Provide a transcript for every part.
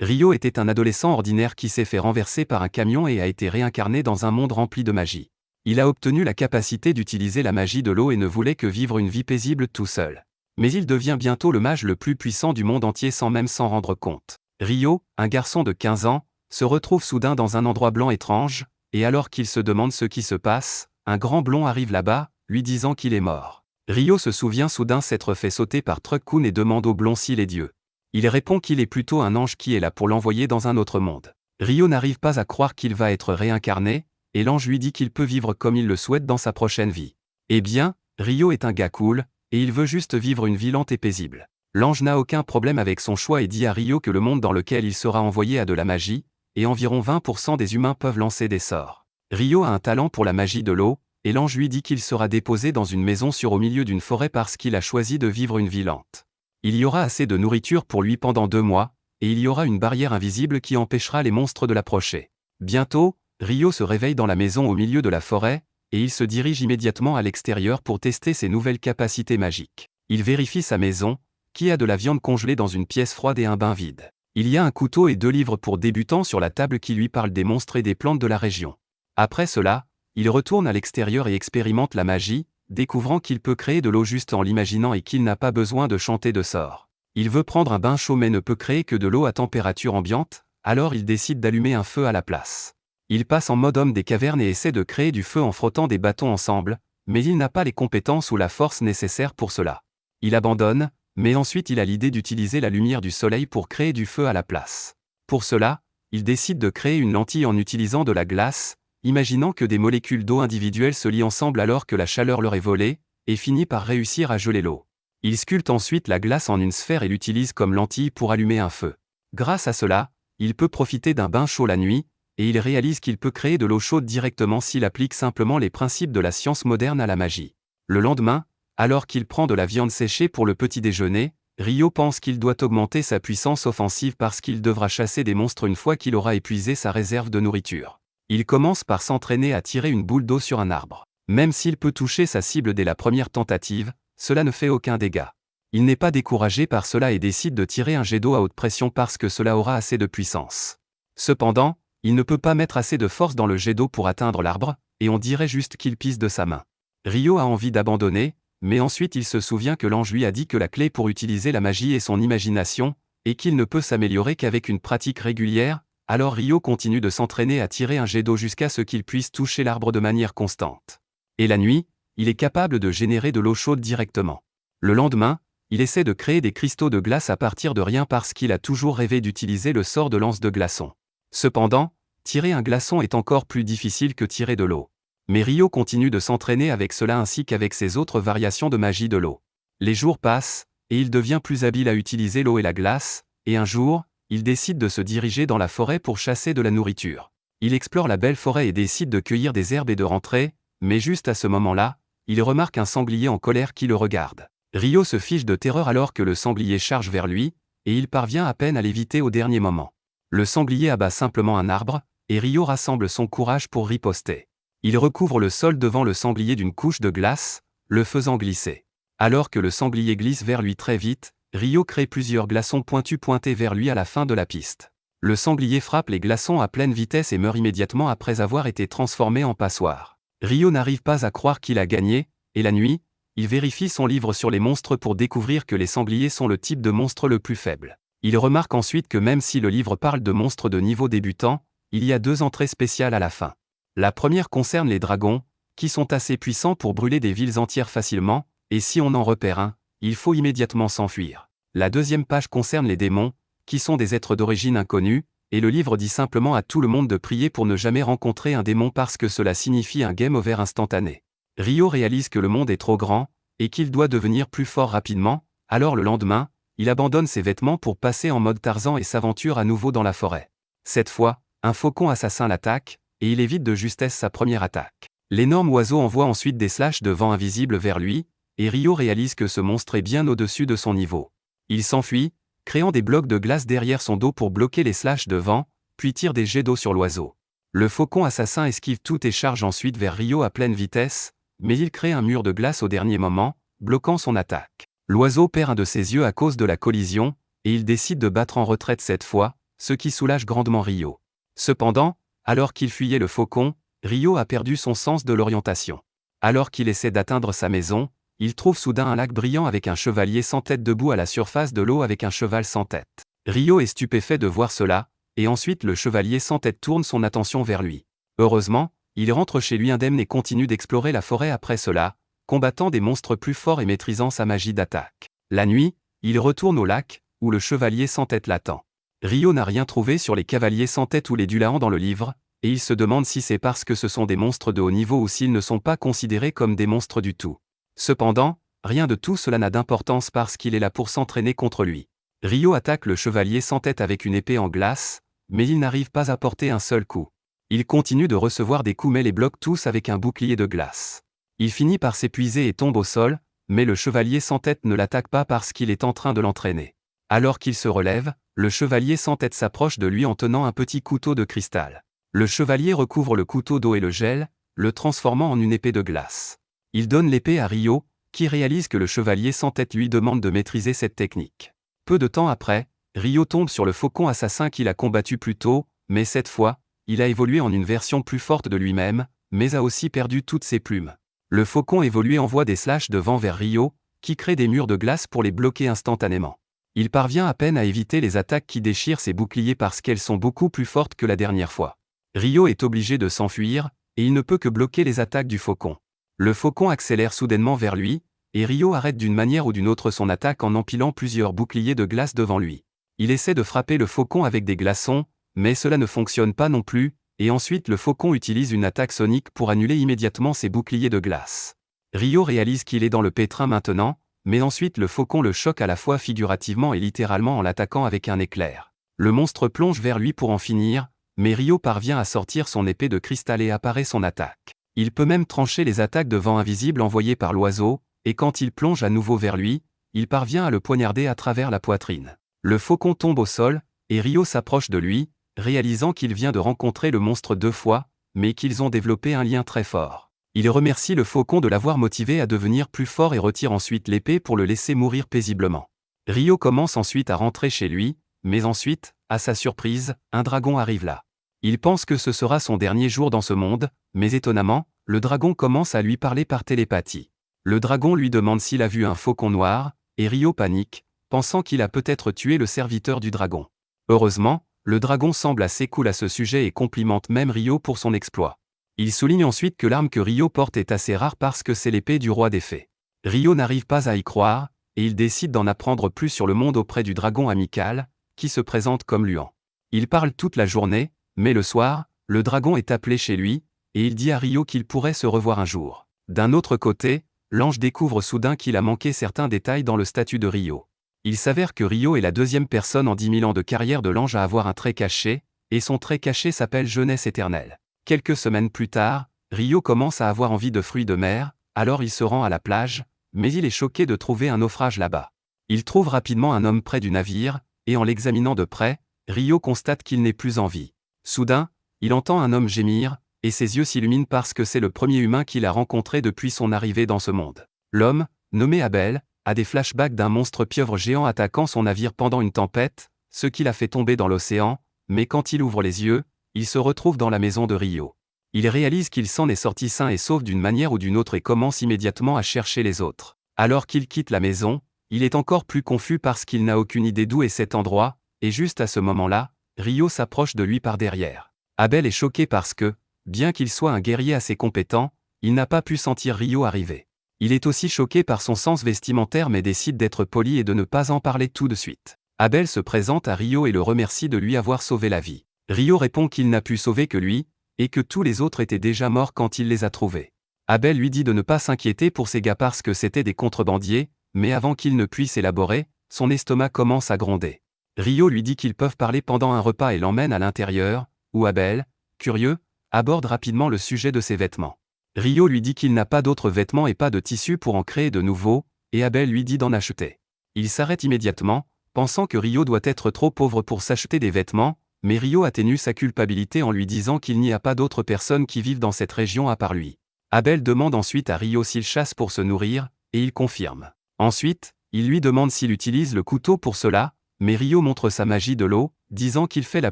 Ryo était un adolescent ordinaire qui s'est fait renverser par un camion et a été réincarné dans un monde rempli de magie. Il a obtenu la capacité d'utiliser la magie de l'eau et ne voulait que vivre une vie paisible tout seul. Mais il devient bientôt le mage le plus puissant du monde entier sans même s'en rendre compte. Ryo, un garçon de 15 ans, se retrouve soudain dans un endroit blanc étrange, et alors qu'il se demande ce qui se passe, un grand blond arrive là-bas, lui disant qu'il est mort. Ryo se souvient soudain s'être fait sauter par Truck-kun et demande au blond s'il est Dieu. Il répond qu'il est plutôt un ange qui est là pour l'envoyer dans un autre monde. Ryo n'arrive pas à croire qu'il va être réincarné, et l'ange lui dit qu'il peut vivre comme il le souhaite dans sa prochaine vie. Eh bien, Ryo est un gars cool, et il veut juste vivre une vie lente et paisible. L'ange n'a aucun problème avec son choix et dit à Ryo que le monde dans lequel il sera envoyé a de la magie, et environ 20% des humains peuvent lancer des sorts. Ryo a un talent pour la magie de l'eau, et l'ange lui dit qu'il sera déposé dans une maison au milieu d'une forêt parce qu'il a choisi de vivre une vie lente. Il y aura assez de nourriture pour lui pendant 2 mois, et il y aura une barrière invisible qui empêchera les monstres de l'approcher. Bientôt, Ryo se réveille dans la maison au milieu de la forêt, et il se dirige immédiatement à l'extérieur pour tester ses nouvelles capacités magiques. Il vérifie sa maison, qui a de la viande congelée dans une pièce froide et un bain vide. Il y a un couteau et 2 livres pour débutants sur la table qui lui parlent des monstres et des plantes de la région. Après cela, il retourne à l'extérieur et expérimente la magie, découvrant qu'il peut créer de l'eau juste en l'imaginant et qu'il n'a pas besoin de chanter de sorts. Il veut prendre un bain chaud mais ne peut créer que de l'eau à température ambiante, alors il décide d'allumer un feu à la place. Il passe en mode homme des cavernes et essaie de créer du feu en frottant des bâtons ensemble, mais il n'a pas les compétences ou la force nécessaires pour cela. Il abandonne, mais ensuite il a l'idée d'utiliser la lumière du soleil pour créer du feu à la place. Pour cela, il décide de créer une lentille en utilisant de la glace, imaginant que des molécules d'eau individuelles se lient ensemble alors que la chaleur leur est volée, et finit par réussir à geler l'eau. Il sculpte ensuite la glace en une sphère et l'utilise comme lentille pour allumer un feu. Grâce à cela, il peut profiter d'un bain chaud la nuit, et il réalise qu'il peut créer de l'eau chaude directement s'il applique simplement les principes de la science moderne à la magie. Le lendemain, alors qu'il prend de la viande séchée pour le petit déjeuner, Ryo pense qu'il doit augmenter sa puissance offensive parce qu'il devra chasser des monstres une fois qu'il aura épuisé sa réserve de nourriture. Il commence par s'entraîner à tirer une boule d'eau sur un arbre. Même s'il peut toucher sa cible dès la première tentative, cela ne fait aucun dégât. Il n'est pas découragé par cela et décide de tirer un jet d'eau à haute pression parce que cela aura assez de puissance. Cependant, il ne peut pas mettre assez de force dans le jet d'eau pour atteindre l'arbre, et on dirait juste qu'il pisse de sa main. Ryo a envie d'abandonner, mais ensuite il se souvient que l'ange lui a dit que la clé pour utiliser la magie est son imagination, et qu'il ne peut s'améliorer qu'avec une pratique régulière. Alors Ryo continue de s'entraîner à tirer un jet d'eau jusqu'à ce qu'il puisse toucher l'arbre de manière constante. Et la nuit, il est capable de générer de l'eau chaude directement. Le lendemain, il essaie de créer des cristaux de glace à partir de rien parce qu'il a toujours rêvé d'utiliser le sort de lance de glaçon. Cependant, tirer un glaçon est encore plus difficile que tirer de l'eau. Mais Ryo continue de s'entraîner avec cela ainsi qu'avec ses autres variations de magie de l'eau. Les jours passent, et il devient plus habile à utiliser l'eau et la glace, et un jour, il décide de se diriger dans la forêt pour chasser de la nourriture. Il explore la belle forêt et décide de cueillir des herbes et de rentrer, mais juste à ce moment-là, il remarque un sanglier en colère qui le regarde. Ryo se fiche de terreur alors que le sanglier charge vers lui, et il parvient à peine à l'éviter au dernier moment. Le sanglier abat simplement un arbre, et Ryo rassemble son courage pour riposter. Il recouvre le sol devant le sanglier d'une couche de glace, le faisant glisser. Alors que le sanglier glisse vers lui très vite, Ryo crée plusieurs glaçons pointus pointés vers lui à la fin de la piste. Le sanglier frappe les glaçons à pleine vitesse et meurt immédiatement après avoir été transformé en passoire. Ryo n'arrive pas à croire qu'il a gagné, et la nuit, il vérifie son livre sur les monstres pour découvrir que les sangliers sont le type de monstre le plus faible. Il remarque ensuite que même si le livre parle de monstres de niveau débutant, il y a 2 entrées spéciales à la fin. La première concerne les dragons, qui sont assez puissants pour brûler des villes entières facilement, et si on en repère un, il faut immédiatement s'enfuir. La deuxième page concerne les démons, qui sont des êtres d'origine inconnue, et le livre dit simplement à tout le monde de prier pour ne jamais rencontrer un démon parce que cela signifie un game over instantané. Ryo réalise que le monde est trop grand, et qu'il doit devenir plus fort rapidement, alors le lendemain, il abandonne ses vêtements pour passer en mode Tarzan et s'aventure à nouveau dans la forêt. Cette fois, un faucon assassin l'attaque, et il évite de justesse sa première attaque. L'énorme oiseau envoie ensuite des slashes de vent invisibles vers lui, et Ryo réalise que ce monstre est bien au-dessus de son niveau. Il s'enfuit, créant des blocs de glace derrière son dos pour bloquer les slashes de vent, puis tire des jets d'eau sur l'oiseau. Le faucon assassin esquive tout et charge ensuite vers Ryo à pleine vitesse, mais il crée un mur de glace au dernier moment, bloquant son attaque. L'oiseau perd un de ses yeux à cause de la collision, et il décide de battre en retraite cette fois, ce qui soulage grandement Rio. Cependant, alors qu'il fuyait le faucon, Rio a perdu son sens de l'orientation. Alors qu'il essaie d'atteindre sa maison, il trouve soudain un lac brillant avec un chevalier sans tête debout à la surface de l'eau avec un cheval sans tête. Rio est stupéfait de voir cela, et ensuite le chevalier sans tête tourne son attention vers lui. Heureusement, il rentre chez lui indemne et continue d'explorer la forêt après cela, combattant des monstres plus forts et maîtrisant sa magie d'attaque. La nuit, il retourne au lac, où le chevalier sans tête l'attend. Rio n'a rien trouvé sur les cavaliers sans tête ou les Dulaans dans le livre, et il se demande si c'est parce que ce sont des monstres de haut niveau ou s'ils ne sont pas considérés comme des monstres du tout. Cependant, rien de tout cela n'a d'importance parce qu'il est là pour s'entraîner contre lui. Rio attaque le chevalier sans tête avec une épée en glace, mais il n'arrive pas à porter un seul coup. Il continue de recevoir des coups mais les bloque tous avec un bouclier de glace. Il finit par s'épuiser et tombe au sol, mais le chevalier sans tête ne l'attaque pas parce qu'il est en train de l'entraîner. Alors qu'il se relève, le chevalier sans tête s'approche de lui en tenant un petit couteau de cristal. Le chevalier recouvre le couteau d'eau et le gèle, le transformant en une épée de glace. Il donne l'épée à Rio, qui réalise que le chevalier sans tête lui demande de maîtriser cette technique. Peu de temps après, Rio tombe sur le faucon assassin qu'il a combattu plus tôt, mais cette fois, il a évolué en une version plus forte de lui-même, mais a aussi perdu toutes ses plumes. Le faucon évolué envoie des slashs de vent vers Rio, qui crée des murs de glace pour les bloquer instantanément. Il parvient à peine à éviter les attaques qui déchirent ses boucliers parce qu'elles sont beaucoup plus fortes que la dernière fois. Rio est obligé de s'enfuir, et il ne peut que bloquer les attaques du faucon. Le faucon accélère soudainement vers lui, et Rio arrête d'une manière ou d'une autre son attaque en empilant plusieurs boucliers de glace devant lui. Il essaie de frapper le faucon avec des glaçons, mais cela ne fonctionne pas non plus, et ensuite le faucon utilise une attaque sonique pour annuler immédiatement ses boucliers de glace. Rio réalise qu'il est dans le pétrin maintenant, mais ensuite le faucon le choque à la fois figurativement et littéralement en l'attaquant avec un éclair. Le monstre plonge vers lui pour en finir, mais Rio parvient à sortir son épée de cristal et apparaît son attaque. Il peut même trancher les attaques de vent invisible envoyées par l'oiseau, et quand il plonge à nouveau vers lui, il parvient à le poignarder à travers la poitrine. Le faucon tombe au sol, et Rio s'approche de lui, réalisant qu'il vient de rencontrer le monstre 2 fois, mais qu'ils ont développé un lien très fort. Il remercie le faucon de l'avoir motivé à devenir plus fort et retire ensuite l'épée pour le laisser mourir paisiblement. Rio commence ensuite à rentrer chez lui, mais ensuite, à sa surprise, un dragon arrive là. Il pense que ce sera son dernier jour dans ce monde, mais étonnamment, le dragon commence à lui parler par télépathie. Le dragon lui demande s'il a vu un faucon noir, et Rio panique, pensant qu'il a peut-être tué le serviteur du dragon. Heureusement, le dragon semble assez cool à ce sujet et complimente même Rio pour son exploit. Il souligne ensuite que l'arme que Rio porte est assez rare parce que c'est l'épée du roi des fées. Rio n'arrive pas à y croire, et il décide d'en apprendre plus sur le monde auprès du dragon amical, qui se présente comme Luan. Il parle toute la journée, mais le soir, le dragon est appelé chez lui, et il dit à Rio qu'il pourrait se revoir un jour. D'un autre côté, l'ange découvre soudain qu'il a manqué certains détails dans le statut de Rio. Il s'avère que Rio est la deuxième personne en 10 000 ans de carrière de l'ange à avoir un trait caché, et son trait caché s'appelle jeunesse éternelle. Quelques semaines plus tard, Rio commence à avoir envie de fruits de mer, alors il se rend à la plage, mais il est choqué de trouver un naufrage là-bas. Il trouve rapidement un homme près du navire, et en l'examinant de près, Rio constate qu'il n'est plus en vie. Soudain, il entend un homme gémir, et ses yeux s'illuminent parce que c'est le premier humain qu'il a rencontré depuis son arrivée dans ce monde. L'homme, nommé Abel, a des flashbacks d'un monstre pieuvre géant attaquant son navire pendant une tempête, ce qui l'a fait tomber dans l'océan, mais quand il ouvre les yeux, il se retrouve dans la maison de Rio. Il réalise qu'il s'en est sorti sain et sauf d'une manière ou d'une autre et commence immédiatement à chercher les autres. Alors qu'il quitte la maison, il est encore plus confus parce qu'il n'a aucune idée d'où est cet endroit, et juste à ce moment-là, Rio s'approche de lui par derrière. Abel est choqué parce que, bien qu'il soit un guerrier assez compétent, il n'a pas pu sentir Rio arriver. Il est aussi choqué par son sens vestimentaire mais décide d'être poli et de ne pas en parler tout de suite. Abel se présente à Rio et le remercie de lui avoir sauvé la vie. Rio répond qu'il n'a pu sauver que lui, et que tous les autres étaient déjà morts quand il les a trouvés. Abel lui dit de ne pas s'inquiéter pour ces gars parce que c'étaient des contrebandiers, mais avant qu'il ne puisse élaborer, son estomac commence à gronder. Rio lui dit qu'ils peuvent parler pendant un repas et l'emmène à l'intérieur, où Abel, curieux, aborde rapidement le sujet de ses vêtements. Rio lui dit qu'il n'a pas d'autres vêtements et pas de tissu pour en créer de nouveaux, et Abel lui dit d'en acheter. Il s'arrête immédiatement, pensant que Rio doit être trop pauvre pour s'acheter des vêtements, mais Rio atténue sa culpabilité en lui disant qu'il n'y a pas d'autres personnes qui vivent dans cette région à part lui. Abel demande ensuite à Rio s'il chasse pour se nourrir, et il confirme. Ensuite, il lui demande s'il utilise le couteau pour cela, Mais Rio montre sa magie de l'eau, disant qu'il fait la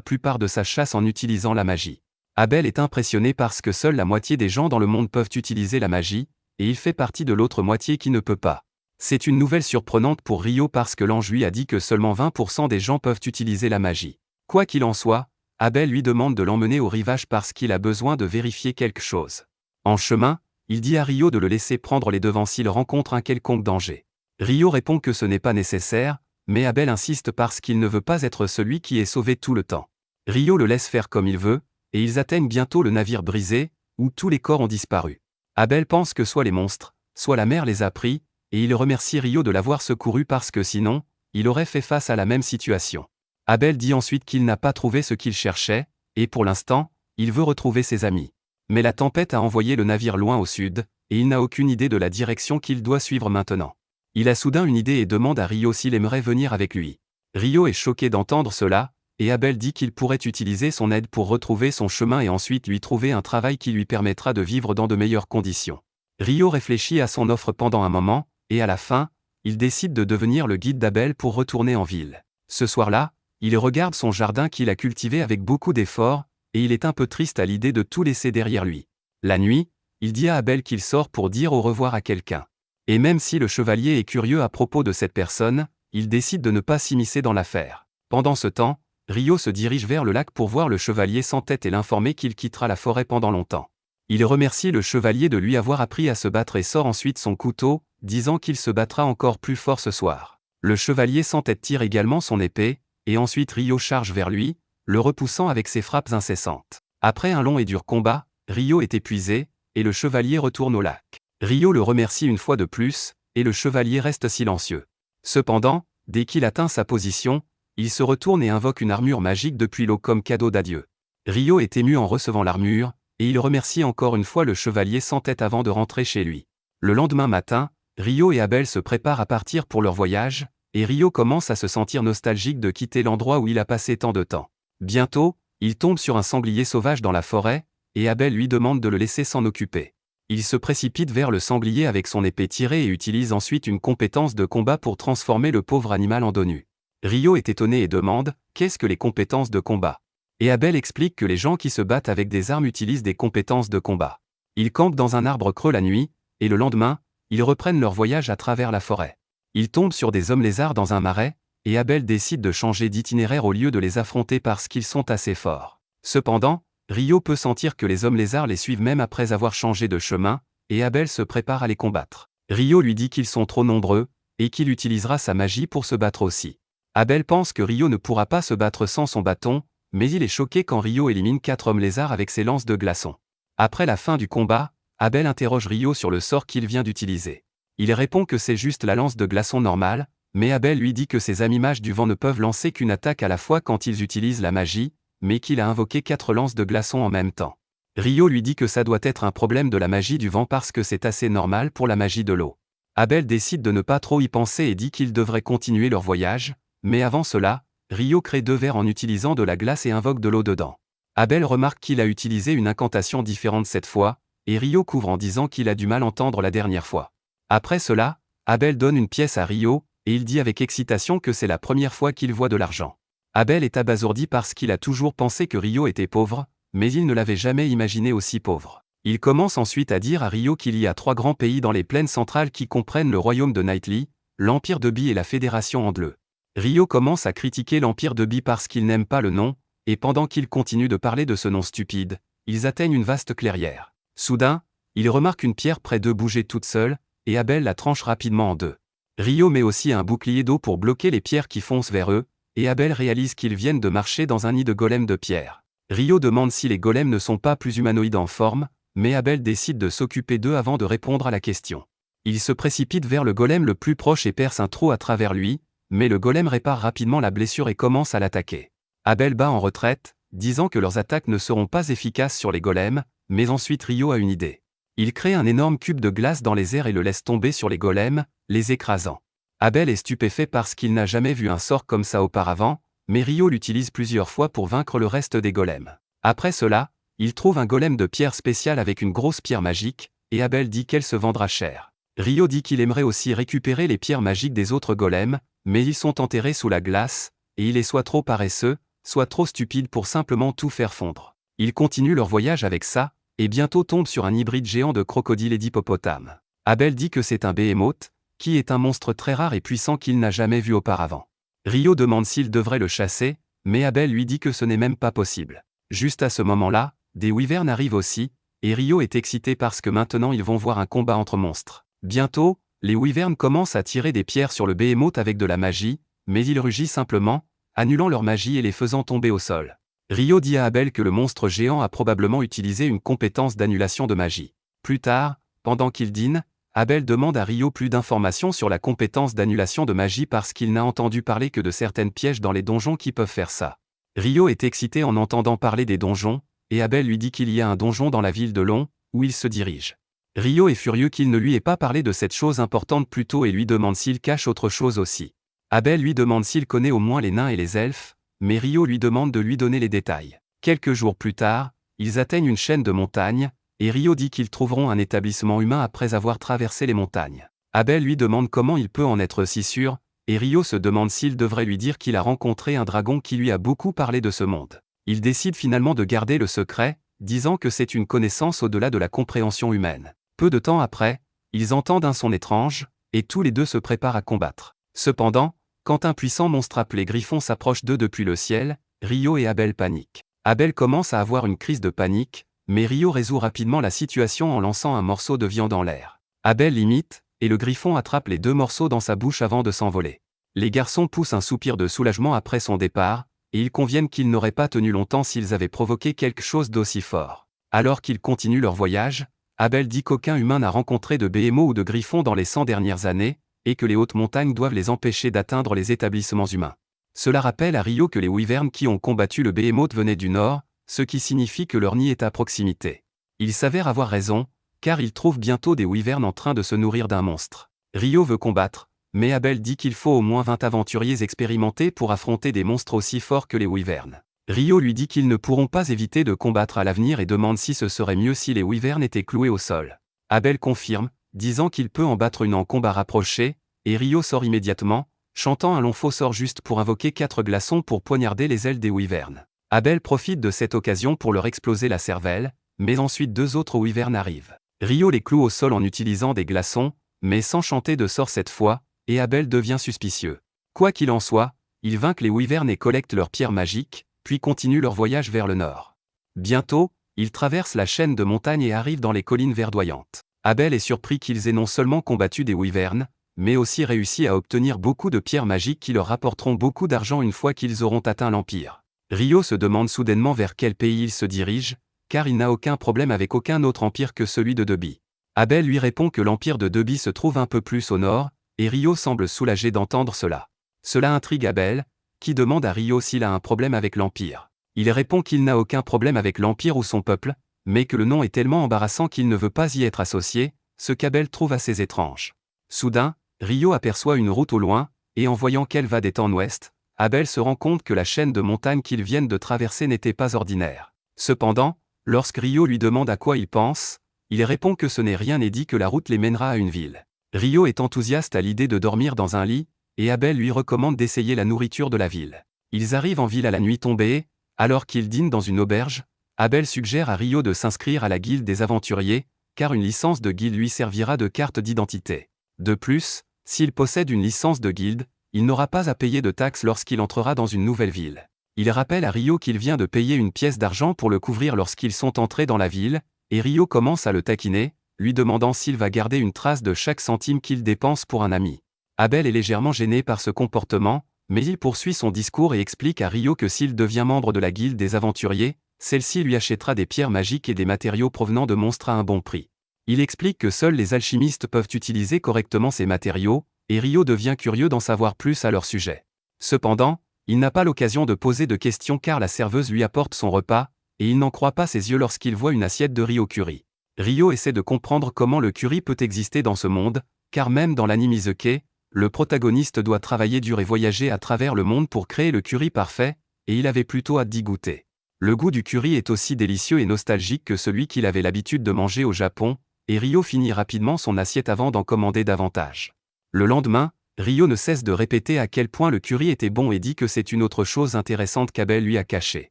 plupart de sa chasse en utilisant la magie. Abel est impressionné parce que seule la moitié des gens dans le monde peuvent utiliser la magie, et il fait partie de l'autre moitié qui ne peut pas. C'est une nouvelle surprenante pour Rio parce que l'ange lui a dit que seulement 20% des gens peuvent utiliser la magie. Quoi qu'il en soit, Abel lui demande de l'emmener au rivage parce qu'il a besoin de vérifier quelque chose. En chemin, il dit à Rio de le laisser prendre les devants s'il rencontre un quelconque danger. Rio répond que ce n'est pas nécessaire, mais Abel insiste parce qu'il ne veut pas être celui qui est sauvé tout le temps. Rio le laisse faire comme il veut, et ils atteignent bientôt le navire brisé, où tous les corps ont disparu. Abel pense que soit les monstres, soit la mer les a pris, et il remercie Rio de l'avoir secouru parce que sinon, il aurait fait face à la même situation. Abel dit ensuite qu'il n'a pas trouvé ce qu'il cherchait, et pour l'instant, il veut retrouver ses amis. Mais la tempête a envoyé le navire loin au sud, et il n'a aucune idée de la direction qu'il doit suivre maintenant. Il a soudain une idée et demande à Rio s'il aimerait venir avec lui. Rio est choqué d'entendre cela, et Abel dit qu'il pourrait utiliser son aide pour retrouver son chemin et ensuite lui trouver un travail qui lui permettra de vivre dans de meilleures conditions. Rio réfléchit à son offre pendant un moment, et à la fin, il décide de devenir le guide d'Abel pour retourner en ville. Ce soir-là, il regarde son jardin qu'il a cultivé avec beaucoup d'efforts, et il est un peu triste à l'idée de tout laisser derrière lui. La nuit, il dit à Abel qu'il sort pour dire au revoir à quelqu'un. Et même si le chevalier est curieux à propos de cette personne, il décide de ne pas s'immiscer dans l'affaire. Pendant ce temps, Rio se dirige vers le lac pour voir le chevalier sans tête et l'informer qu'il quittera la forêt pendant longtemps. Il remercie le chevalier de lui avoir appris à se battre et sort ensuite son couteau, disant qu'il se battra encore plus fort ce soir. Le chevalier sans tête tire également son épée, et ensuite Rio charge vers lui, le repoussant avec ses frappes incessantes. Après un long et dur combat, Rio est épuisé, et le chevalier retourne au lac. Rio le remercie une fois de plus, et le chevalier reste silencieux. Cependant, dès qu'il atteint sa position, il se retourne et invoque une armure magique depuis l'eau comme cadeau d'adieu. Rio est ému en recevant l'armure, et il remercie encore une fois le chevalier sans tête avant de rentrer chez lui. Le lendemain matin, Rio et Abel se préparent à partir pour leur voyage, et Rio commence à se sentir nostalgique de quitter l'endroit où il a passé tant de temps. Bientôt, il tombe sur un sanglier sauvage dans la forêt, et Abel lui demande de le laisser s'en occuper. Il se précipite vers le sanglier avec son épée tirée et utilise ensuite une compétence de combat pour transformer le pauvre animal en dos nu. Rio est étonné et demande « Qu'est-ce que les compétences de combat ?» Et Abel explique que les gens qui se battent avec des armes utilisent des compétences de combat. Ils campent dans un arbre creux la nuit, et le lendemain, ils reprennent leur voyage à travers la forêt. Ils tombent sur des hommes lézards dans un marais, et Abel décide de changer d'itinéraire au lieu de les affronter parce qu'ils sont assez forts. Cependant, Rio peut sentir que les hommes lézards les suivent même après avoir changé de chemin, et Abel se prépare à les combattre. Rio lui dit qu'ils sont trop nombreux, et qu'il utilisera sa magie pour se battre aussi. Abel pense que Rio ne pourra pas se battre sans son bâton, mais il est choqué quand Rio élimine 4 hommes lézards avec ses lances de glaçons. Après la fin du combat, Abel interroge Rio sur le sort qu'il vient d'utiliser. Il répond que c'est juste la lance de glaçons normale, mais Abel lui dit que ses amis mages du vent ne peuvent lancer qu'une attaque à la fois quand ils utilisent la magie, mais qu'il a invoqué 4 lances de glaçons en même temps. Rio lui dit que ça doit être un problème de la magie du vent parce que c'est assez normal pour la magie de l'eau. Abel décide de ne pas trop y penser et dit qu'ils devraient continuer leur voyage, mais avant cela, Rio crée 2 verres en utilisant de la glace et invoque de l'eau dedans. Abel remarque qu'il a utilisé une incantation différente cette fois, et Rio couvre en disant qu'il a du mal à entendre la dernière fois. Après cela, Abel donne une pièce à Rio, et il dit avec excitation que c'est la première fois qu'il voit de l'argent. Abel est abasourdi parce qu'il a toujours pensé que Rio était pauvre, mais il ne l'avait jamais imaginé aussi pauvre. Il commence ensuite à dire à Rio qu'il y a 3 grands pays dans les plaines centrales qui comprennent le royaume de Nightly, l'Empire de Bi et la Fédération Andle. Rio commence à critiquer l'Empire de Bi parce qu'il n'aime pas le nom, et pendant qu'il continue de parler de ce nom stupide, ils atteignent une vaste clairière. Soudain, il remarque une pierre près d'eux bouger toute seule, et Abel la tranche rapidement en 2. Rio met aussi un bouclier d'eau pour bloquer les pierres qui foncent vers eux, et Abel réalise qu'ils viennent de marcher dans un nid de golems de pierre. Rio demande si les golems ne sont pas plus humanoïdes en forme, mais Abel décide de s'occuper d'eux avant de répondre à la question. Il se précipite vers le golem le plus proche et perce un trou à travers lui, mais le golem répare rapidement la blessure et commence à l'attaquer. Abel bat en retraite, disant que leurs attaques ne seront pas efficaces sur les golems, mais ensuite Rio a une idée. Il crée un énorme cube de glace dans les airs et le laisse tomber sur les golems, les écrasant. Abel est stupéfait parce qu'il n'a jamais vu un sort comme ça auparavant, mais Rio l'utilise plusieurs fois pour vaincre le reste des golems. Après cela, il trouve un golem de pierre spécial avec une grosse pierre magique, et Abel dit qu'elle se vendra cher. Rio dit qu'il aimerait aussi récupérer les pierres magiques des autres golems, mais ils sont enterrés sous la glace, et il est soit trop paresseux, soit trop stupide pour simplement tout faire fondre. Ils continuent leur voyage avec ça, et bientôt tombent sur un hybride géant de crocodile et d'hippopotame. Abel dit que c'est un behemoth, qui est un monstre très rare et puissant qu'il n'a jamais vu auparavant. Rio demande s'il devrait le chasser, mais Abel lui dit que ce n'est même pas possible. Juste à ce moment-là, des wyverns arrivent aussi, et Rio est excité parce que maintenant ils vont voir un combat entre monstres. Bientôt, les wyverns commencent à tirer des pierres sur le behemoth avec de la magie, mais il rugit simplement, annulant leur magie et les faisant tomber au sol. Rio dit à Abel que le monstre géant a probablement utilisé une compétence d'annulation de magie. Plus tard, pendant qu'ils dînent, Abel demande à Rio plus d'informations sur la compétence d'annulation de magie parce qu'il n'a entendu parler que de certaines pièges dans les donjons qui peuvent faire ça. Rio est excité en entendant parler des donjons, et Abel lui dit qu'il y a un donjon dans la ville de Long, où il se dirige. Rio est furieux qu'il ne lui ait pas parlé de cette chose importante plus tôt et lui demande s'il cache autre chose aussi. Abel lui demande s'il connaît au moins les nains et les elfes, mais Rio lui demande de lui donner les détails. Quelques jours plus tard, ils atteignent une chaîne de montagnes, et Rio dit qu'ils trouveront un établissement humain après avoir traversé les montagnes. Abel lui demande comment il peut en être si sûr, et Rio se demande s'il devrait lui dire qu'il a rencontré un dragon qui lui a beaucoup parlé de ce monde. Il décide finalement de garder le secret, disant que c'est une connaissance au-delà de la compréhension humaine. Peu de temps après, ils entendent un son étrange, et tous les deux se préparent à combattre. Cependant, quand un puissant monstre appelé Griffon s'approche d'eux depuis le ciel, Rio et Abel paniquent. Abel commence à avoir une crise de panique, mais Rio résout rapidement la situation en lançant un morceau de viande en l'air. Abel l'imite, et le Griffon attrape les deux morceaux dans sa bouche avant de s'envoler. Les garçons poussent un soupir de soulagement après son départ, et ils conviennent qu'ils n'auraient pas tenu longtemps s'ils avaient provoqué quelque chose d'aussi fort. Alors qu'ils continuent leur voyage, Abel dit qu'aucun humain n'a rencontré de behemoth ou de griffon dans les 100 dernières années, et que les hautes montagnes doivent les empêcher d'atteindre les établissements humains. Cela rappelle à Rio que les wyverns qui ont combattu le behemoth venaient du nord, ce qui signifie que leur nid est à proximité. Il s'avère avoir raison, car il trouve bientôt des wyverns en train de se nourrir d'un monstre. Rio veut combattre, mais Abel dit qu'il faut au moins 20 aventuriers expérimentés pour affronter des monstres aussi forts que les wyverns. Rio lui dit qu'ils ne pourront pas éviter de combattre à l'avenir et demande si ce serait mieux si les wyverns étaient cloués au sol. Abel confirme, disant qu'il peut en battre une en combat rapproché, et Rio sort immédiatement, chantant un long faux sort juste pour invoquer 4 glaçons pour poignarder les ailes des wyverns. Abel profite de cette occasion pour leur exploser la cervelle, mais ensuite 2 autres wyverns arrivent. Rio les cloue au sol en utilisant des glaçons, mais sans chanter de sort cette fois, et Abel devient suspicieux. Quoi qu'il en soit, ils vainquent les wyverns et collectent leurs pierres magiques, puis continuent leur voyage vers le nord. Bientôt, ils traversent la chaîne de montagnes et arrivent dans les collines verdoyantes. Abel est surpris qu'ils aient non seulement combattu des wyverns, mais aussi réussi à obtenir beaucoup de pierres magiques qui leur rapporteront beaucoup d'argent une fois qu'ils auront atteint l'Empire. Rio se demande soudainement vers quel pays il se dirige, car il n'a aucun problème avec aucun autre empire que celui de Deby. Abel lui répond que l'empire de Deby se trouve un peu plus au nord, et Rio semble soulagé d'entendre cela. Cela intrigue Abel, qui demande à Rio s'il a un problème avec l'Empire. Il répond qu'il n'a aucun problème avec l'Empire ou son peuple, mais que le nom est tellement embarrassant qu'il ne veut pas y être associé, ce qu'Abel trouve assez étrange. Soudain, Rio aperçoit une route au loin, et en voyant qu'elle va des en ouest, Abel se rend compte que la chaîne de montagnes qu'ils viennent de traverser n'était pas ordinaire. Cependant, lorsque Rio lui demande à quoi il pense, il répond que ce n'est rien et dit que la route les mènera à une ville. Rio est enthousiaste à l'idée de dormir dans un lit, et Abel lui recommande d'essayer la nourriture de la ville. Ils arrivent en ville à la nuit tombée, alors qu'ils dînent dans une auberge, Abel suggère à Rio de s'inscrire à la guilde des aventuriers, car une licence de guilde lui servira de carte d'identité. De plus, s'il possède une licence de guilde, il n'aura pas à payer de taxes lorsqu'il entrera dans une nouvelle ville. Il rappelle à Rio qu'il vient de payer une pièce d'argent pour le couvrir lorsqu'ils sont entrés dans la ville, et Rio commence à le taquiner, lui demandant s'il va garder une trace de chaque centime qu'il dépense pour un ami. Abel est légèrement gêné par ce comportement, mais il poursuit son discours et explique à Rio que s'il devient membre de la guilde des aventuriers, celle-ci lui achètera des pierres magiques et des matériaux provenant de monstres à un bon prix. Il explique que seuls les alchimistes peuvent utiliser correctement ces matériaux, et Rio devient curieux d'en savoir plus à leur sujet. Cependant, il n'a pas l'occasion de poser de questions car la serveuse lui apporte son repas, et il n'en croit pas ses yeux lorsqu'il voit une assiette de riz au curry. Rio essaie de comprendre comment le curry peut exister dans ce monde, car même dans l'anime Isekai, le protagoniste doit travailler dur et voyager à travers le monde pour créer le curry parfait, et il avait plutôt hâte d'y goûter. Le goût du curry est aussi délicieux et nostalgique que celui qu'il avait l'habitude de manger au Japon, et Rio finit rapidement son assiette avant d'en commander davantage. Le lendemain, Rio ne cesse de répéter à quel point le curry était bon et dit que c'est une autre chose intéressante qu'Abel lui a cachée.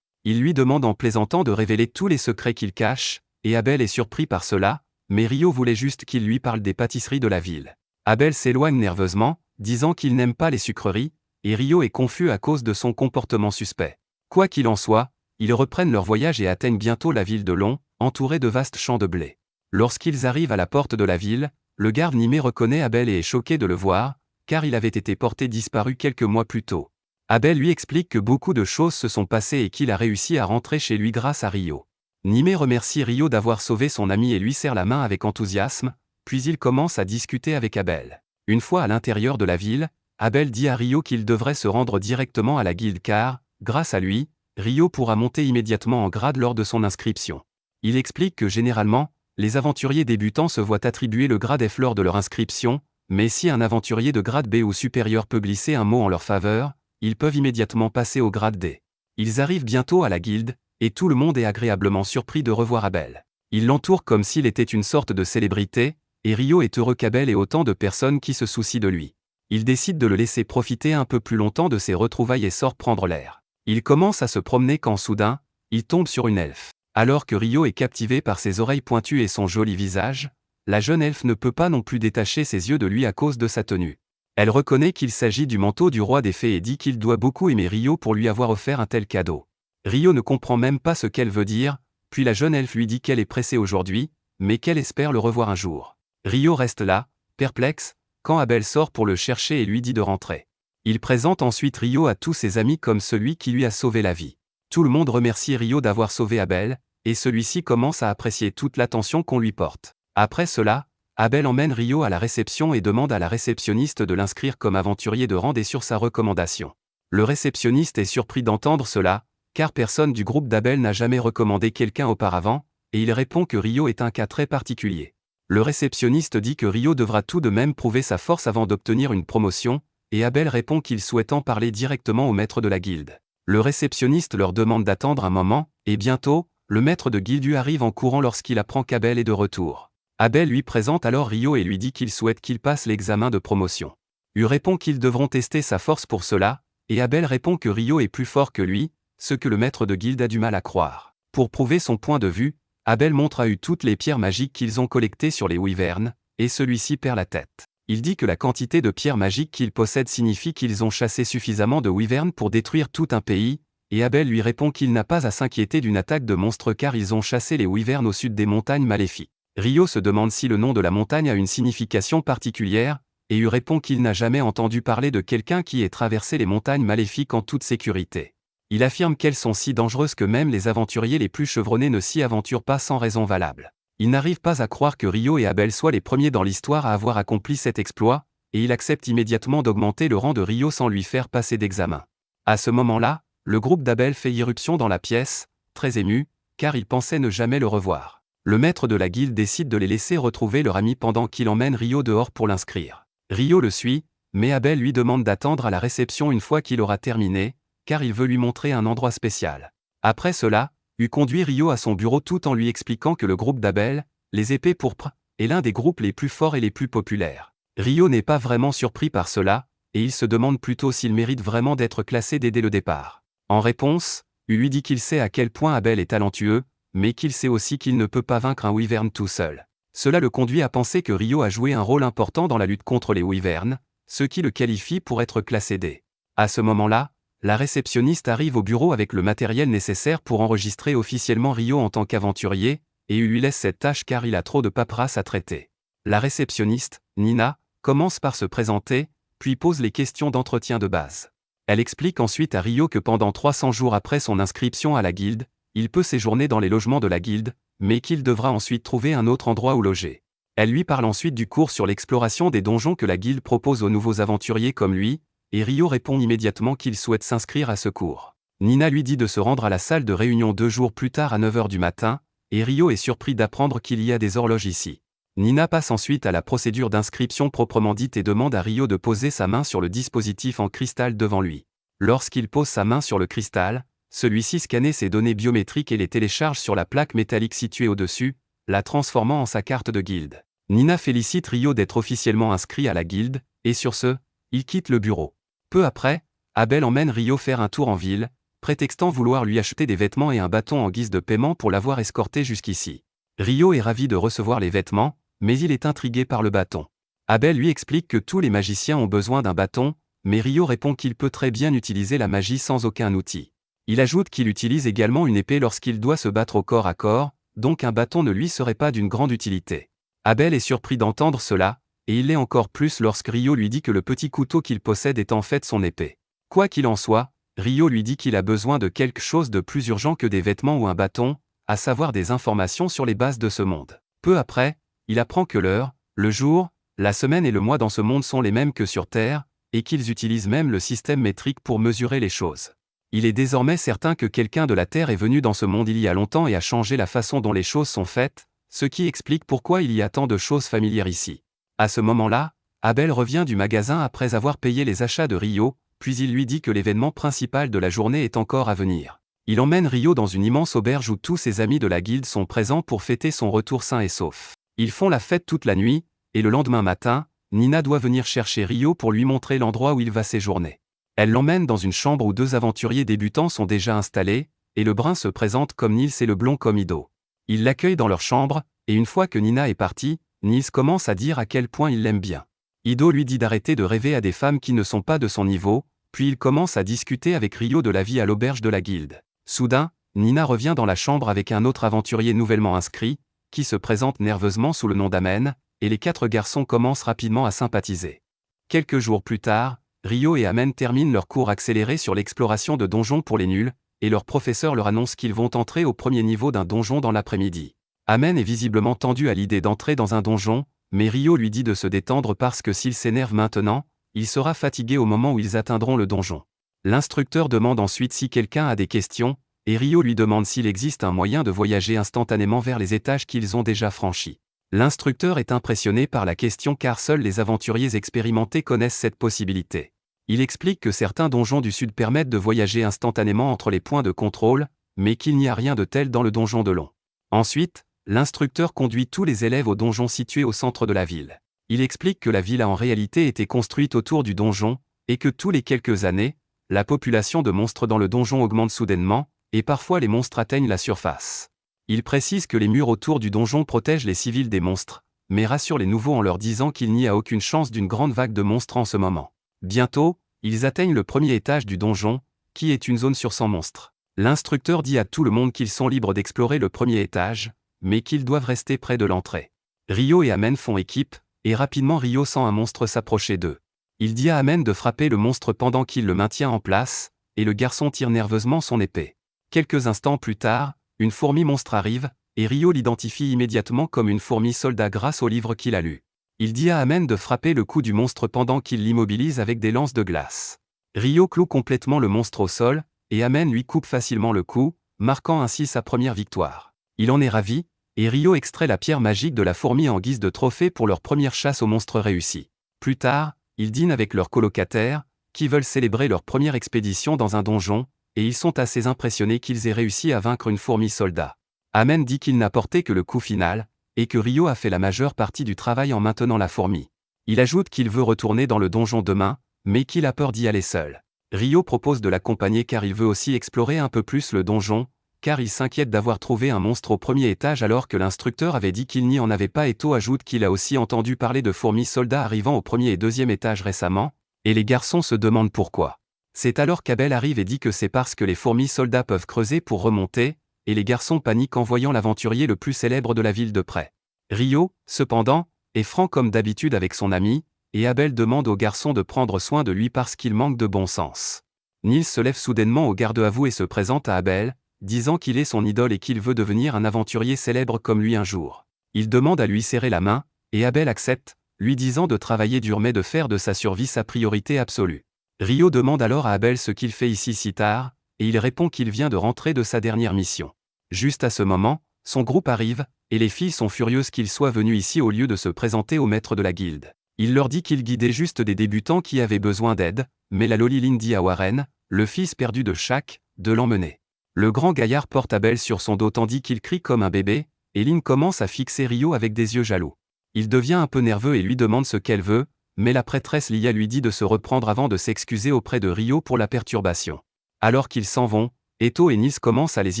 Il lui demande en plaisantant de révéler tous les secrets qu'il cache, et Abel est surpris par cela, mais Rio voulait juste qu'il lui parle des pâtisseries de la ville. Abel s'éloigne nerveusement, disant qu'il n'aime pas les sucreries, et Rio est confus à cause de son comportement suspect. Quoi qu'il en soit, ils reprennent leur voyage et atteignent bientôt la ville de Long, entourée de vastes champs de blé. Lorsqu'ils arrivent à la porte de la ville, le garde Nimé reconnaît Abel et est choqué de le voir, car il avait été porté disparu quelques mois plus tôt. Abel lui explique que beaucoup de choses se sont passées et qu'il a réussi à rentrer chez lui grâce à Rio. Nimé remercie Rio d'avoir sauvé son ami et lui serre la main avec enthousiasme, puis il commence à discuter avec Abel. Une fois à l'intérieur de la ville, Abel dit à Rio qu'il devrait se rendre directement à la guilde car, grâce à lui, Rio pourra monter immédiatement en grade lors de son inscription. Il explique que généralement, les aventuriers débutants se voient attribuer le grade F lors de leur inscription, mais si un aventurier de grade B ou supérieur peut glisser un mot en leur faveur, ils peuvent immédiatement passer au grade D. Ils arrivent bientôt à la guilde, et tout le monde est agréablement surpris de revoir Abel. Il l'entoure comme s'il était une sorte de célébrité, et Rio est heureux qu'Abel ait autant de personnes qui se soucient de lui. Il décide de le laisser profiter un peu plus longtemps de ses retrouvailles et sort prendre l'air. Il commence à se promener quand soudain, il tombe sur une elfe. Alors que Rio est captivé par ses oreilles pointues et son joli visage, la jeune elfe ne peut pas non plus détacher ses yeux de lui à cause de sa tenue. Elle reconnaît qu'il s'agit du manteau du roi des fées et dit qu'il doit beaucoup aimer Rio pour lui avoir offert un tel cadeau. Rio ne comprend même pas ce qu'elle veut dire, puis la jeune elfe lui dit qu'elle est pressée aujourd'hui, mais qu'elle espère le revoir un jour. Rio reste là, perplexe, quand Abel sort pour le chercher et lui dit de rentrer. Il présente ensuite Rio à tous ses amis comme celui qui lui a sauvé la vie. Tout le monde remercie Rio d'avoir sauvé Abel, et celui-ci commence à apprécier toute l'attention qu'on lui porte. Après cela, Abel emmène Rio à la réception et demande à la réceptionniste de l'inscrire comme aventurier de rang D sur sa recommandation. Le réceptionniste est surpris d'entendre cela, car personne du groupe d'Abel n'a jamais recommandé quelqu'un auparavant, et il répond que Rio est un cas très particulier. Le réceptionniste dit que Rio devra tout de même prouver sa force avant d'obtenir une promotion, et Abel répond qu'il souhaite en parler directement au maître de la guilde. Le réceptionniste leur demande d'attendre un moment, et bientôt, le maître de guilde arrive en courant lorsqu'il apprend qu'Abel est de retour. Abel lui présente alors Rio et lui dit qu'il souhaite qu'il passe l'examen de promotion. Hu répond qu'ils devront tester sa force pour cela, et Abel répond que Rio est plus fort que lui, ce que le maître de guilde a du mal à croire. Pour prouver son point de vue, Abel montre à Hu toutes les pierres magiques qu'ils ont collectées sur les wyverns, et celui-ci perd la tête. Il dit que la quantité de pierres magiques qu'ils possèdent signifie qu'ils ont chassé suffisamment de wyverns pour détruire tout un pays, et Abel lui répond qu'il n'a pas à s'inquiéter d'une attaque de monstres car ils ont chassé les wyverns au sud des montagnes maléfiques. Rio se demande si le nom de la montagne a une signification particulière, et Hu répond qu'il n'a jamais entendu parler de quelqu'un qui ait traversé les montagnes maléfiques en toute sécurité. Il affirme qu'elles sont si dangereuses que même les aventuriers les plus chevronnés ne s'y aventurent pas sans raison valable. Il n'arrive pas à croire que Rio et Abel soient les premiers dans l'histoire à avoir accompli cet exploit, et il accepte immédiatement d'augmenter le rang de Rio sans lui faire passer d'examen. À ce moment-là, le groupe d'Abel fait irruption dans la pièce, très ému, car il pensait ne jamais le revoir. Le maître de la guilde décide de les laisser retrouver leur ami pendant qu'il emmène Rio dehors pour l'inscrire. Rio le suit, mais Abel lui demande d'attendre à la réception une fois qu'il aura terminé, car il veut lui montrer un endroit spécial. Après cela, Hu conduit Rio à son bureau tout en lui expliquant que le groupe d'Abel, les épées pourpres, est l'un des groupes les plus forts et les plus populaires. Rio n'est pas vraiment surpris par cela, et il se demande plutôt s'il mérite vraiment d'être classé dès le départ. En réponse, Hu lui dit qu'il sait à quel point Abel est talentueux, mais qu'il sait aussi qu'il ne peut pas vaincre un wyvern tout seul. Cela le conduit à penser que Rio a joué un rôle important dans la lutte contre les wyverns, ce qui le qualifie pour être classé D. À ce moment-là, la réceptionniste arrive au bureau avec le matériel nécessaire pour enregistrer officiellement Rio en tant qu'aventurier, et Hu lui laisse cette tâche car il a trop de paperasse à traiter. La réceptionniste, Nina, commence par se présenter, puis pose les questions d'entretien de base. Elle explique ensuite à Rio que pendant 300 jours après son inscription à la guilde, il peut séjourner dans les logements de la guilde, mais qu'il devra ensuite trouver un autre endroit où loger. Elle lui parle ensuite du cours sur l'exploration des donjons que la guilde propose aux nouveaux aventuriers comme lui, et Rio répond immédiatement qu'il souhaite s'inscrire à ce cours. Nina lui dit de se rendre à la salle de réunion 2 jours plus tard à 9 h du matin, et Rio est surpris d'apprendre qu'il y a des horloges ici. Nina passe ensuite à la procédure d'inscription proprement dite et demande à Rio de poser sa main sur le dispositif en cristal devant lui. Lorsqu'il pose sa main sur le cristal, celui-ci scanne ses données biométriques et les télécharge sur la plaque métallique située au-dessus, la transformant en sa carte de guilde. Nina félicite Rio d'être officiellement inscrit à la guilde, et sur ce, Il quitte le bureau. Peu après, Abel emmène Rio faire un tour en ville, prétextant vouloir lui acheter des vêtements et un bâton en guise de paiement pour l'avoir escorté jusqu'ici. Rio est ravi de recevoir les vêtements, mais il est intrigué par le bâton. Abel lui explique que tous les magiciens ont besoin d'un bâton, mais Rio répond qu'il peut très bien utiliser la magie sans aucun outil. Il ajoute qu'il utilise également une épée lorsqu'il doit se battre au corps à corps, donc un bâton ne lui serait pas d'une grande utilité. Abel est surpris d'entendre cela, et il l'est encore plus lorsque Rio lui dit que le petit couteau qu'il possède est en fait son épée. Quoi qu'il en soit, Rio lui dit qu'il a besoin de quelque chose de plus urgent que des vêtements ou un bâton, à savoir des informations sur les bases de ce monde. Peu après, il apprend que l'heure, le jour, la semaine et le mois dans ce monde sont les mêmes que sur Terre, et qu'ils utilisent même le système métrique pour mesurer les choses. Il est désormais certain que quelqu'un de la Terre est venu dans ce monde il y a longtemps et a changé la façon dont les choses sont faites, ce qui explique pourquoi il y a tant de choses familières ici. À ce moment-là, Abel revient du magasin après avoir payé les achats de Rio, puis il lui dit que l'événement principal de la journée est encore à venir. Il emmène Rio dans une immense auberge où tous ses amis de la guilde sont présents pour fêter son retour sain et sauf. Ils font la fête toute la nuit, et le lendemain matin, Nina doit venir chercher Rio pour lui montrer l'endroit où il va séjourner. Elle l'emmène dans une chambre où deux aventuriers débutants sont déjà installés, et le brun se présente comme Nils et le blond comme Ido. Ils l'accueillent dans leur chambre, et une fois que Nina est partie, Nils commence à dire à quel point il l'aime bien. Ido lui dit d'arrêter de rêver à des femmes qui ne sont pas de son niveau, puis il commence à discuter avec Rio de la vie à l'auberge de la guilde. Soudain, Nina revient dans la chambre avec un autre aventurier nouvellement inscrit, qui se présente nerveusement sous le nom d'Amen, et les quatre garçons commencent rapidement à sympathiser. Quelques jours plus tard, Rio et Amen terminent leur cours accéléré sur l'exploration de donjons pour les nuls, et leur professeur leur annonce qu'ils vont entrer au premier niveau d'un donjon dans l'après-midi. Amen est visiblement tendu à l'idée d'entrer dans un donjon, mais Rio lui dit de se détendre parce que s'il s'énerve maintenant, il sera fatigué au moment où ils atteindront le donjon. L'instructeur demande ensuite si quelqu'un a des questions, et Rio lui demande s'il existe un moyen de voyager instantanément vers les étages qu'ils ont déjà franchis. L'instructeur est impressionné par la question car seuls les aventuriers expérimentés connaissent cette possibilité. Il explique que certains donjons du sud permettent de voyager instantanément entre les points de contrôle, mais qu'il n'y a rien de tel dans le donjon de Long. Ensuite, l'instructeur conduit tous les élèves au donjon situé au centre de la ville. Il explique que la ville a en réalité été construite autour du donjon, et que tous les quelques années, la population de monstres dans le donjon augmente soudainement, et parfois les monstres atteignent la surface. Il précise que les murs autour du donjon protègent les civils des monstres, mais rassure les nouveaux en leur disant qu'il n'y a aucune chance d'une grande vague de monstres en ce moment. Bientôt, ils atteignent le premier étage du donjon, qui est une zone sur 100 monstres. L'instructeur dit à tout le monde qu'ils sont libres d'explorer le premier étage, mais qu'ils doivent rester près de l'entrée. Rio et Amen font équipe, et rapidement Rio sent un monstre s'approcher d'eux. Il dit à Amen de frapper le monstre pendant qu'il le maintient en place, et le garçon tire nerveusement son épée. Quelques instants plus tard, une fourmi monstre arrive, et Rio l'identifie immédiatement comme une fourmi soldat grâce au livre qu'il a lu. Il dit à Amen de frapper le cou du monstre pendant qu'il l'immobilise avec des lances de glace. Rio cloue complètement le monstre au sol, et Amen lui coupe facilement le cou, marquant ainsi sa première victoire. Il en est ravi, et Rio extrait la pierre magique de la fourmi en guise de trophée pour leur première chasse aux monstres réussie. Plus tard, ils dînent avec leurs colocataires, qui veulent célébrer leur première expédition dans un donjon, et ils sont assez impressionnés qu'ils aient réussi à vaincre une fourmi soldat. Amen dit qu'il n'a porté que le coup final, et que Rio a fait la majeure partie du travail en maintenant la fourmi. Il ajoute qu'il veut retourner dans le donjon demain, mais qu'il a peur d'y aller seul. Rio propose de l'accompagner car il veut aussi explorer un peu plus le donjon, car il s'inquiète d'avoir trouvé un monstre au premier étage alors que l'instructeur avait dit qu'il n'y en avait pas et To ajoute qu'il a aussi entendu parler de fourmis soldats arrivant au premier et deuxième étage récemment, et les garçons se demandent pourquoi. C'est alors qu'Abel arrive et dit que c'est parce que les fourmis soldats peuvent creuser pour remonter, et les garçons paniquent en voyant l'aventurier le plus célèbre de la ville de près. Rio, cependant, est franc comme d'habitude avec son ami, et Abel demande aux garçons de prendre soin de lui parce qu'il manque de bon sens. Nils se lève soudainement au garde-à-vous et se présente à Abel, disant qu'il est son idole et qu'il veut devenir un aventurier célèbre comme lui un jour. Il demande à lui serrer la main, et Abel accepte, lui disant de travailler dur mais de faire de sa survie sa priorité absolue. Rio demande alors à Abel ce qu'il fait ici si tard, et il répond qu'il vient de rentrer de sa dernière mission. Juste à ce moment, son groupe arrive, et les filles sont furieuses qu'il soit venu ici au lieu de se présenter au maître de la guilde. Il leur dit qu'il guidait juste des débutants qui avaient besoin d'aide, mais la Loliline dit à Warren, le fils perdu de Shaq, de l'emmener. Le grand gaillard porte Abel sur son dos tandis qu'il crie comme un bébé, et Lynn commence à fixer Rio avec des yeux jaloux. Il devient un peu nerveux et lui demande ce qu'elle veut, mais la prêtresse Lia lui dit de se reprendre avant de s'excuser auprès de Ryo pour la perturbation. Alors qu'ils s'en vont, Eto et Nils commencent à les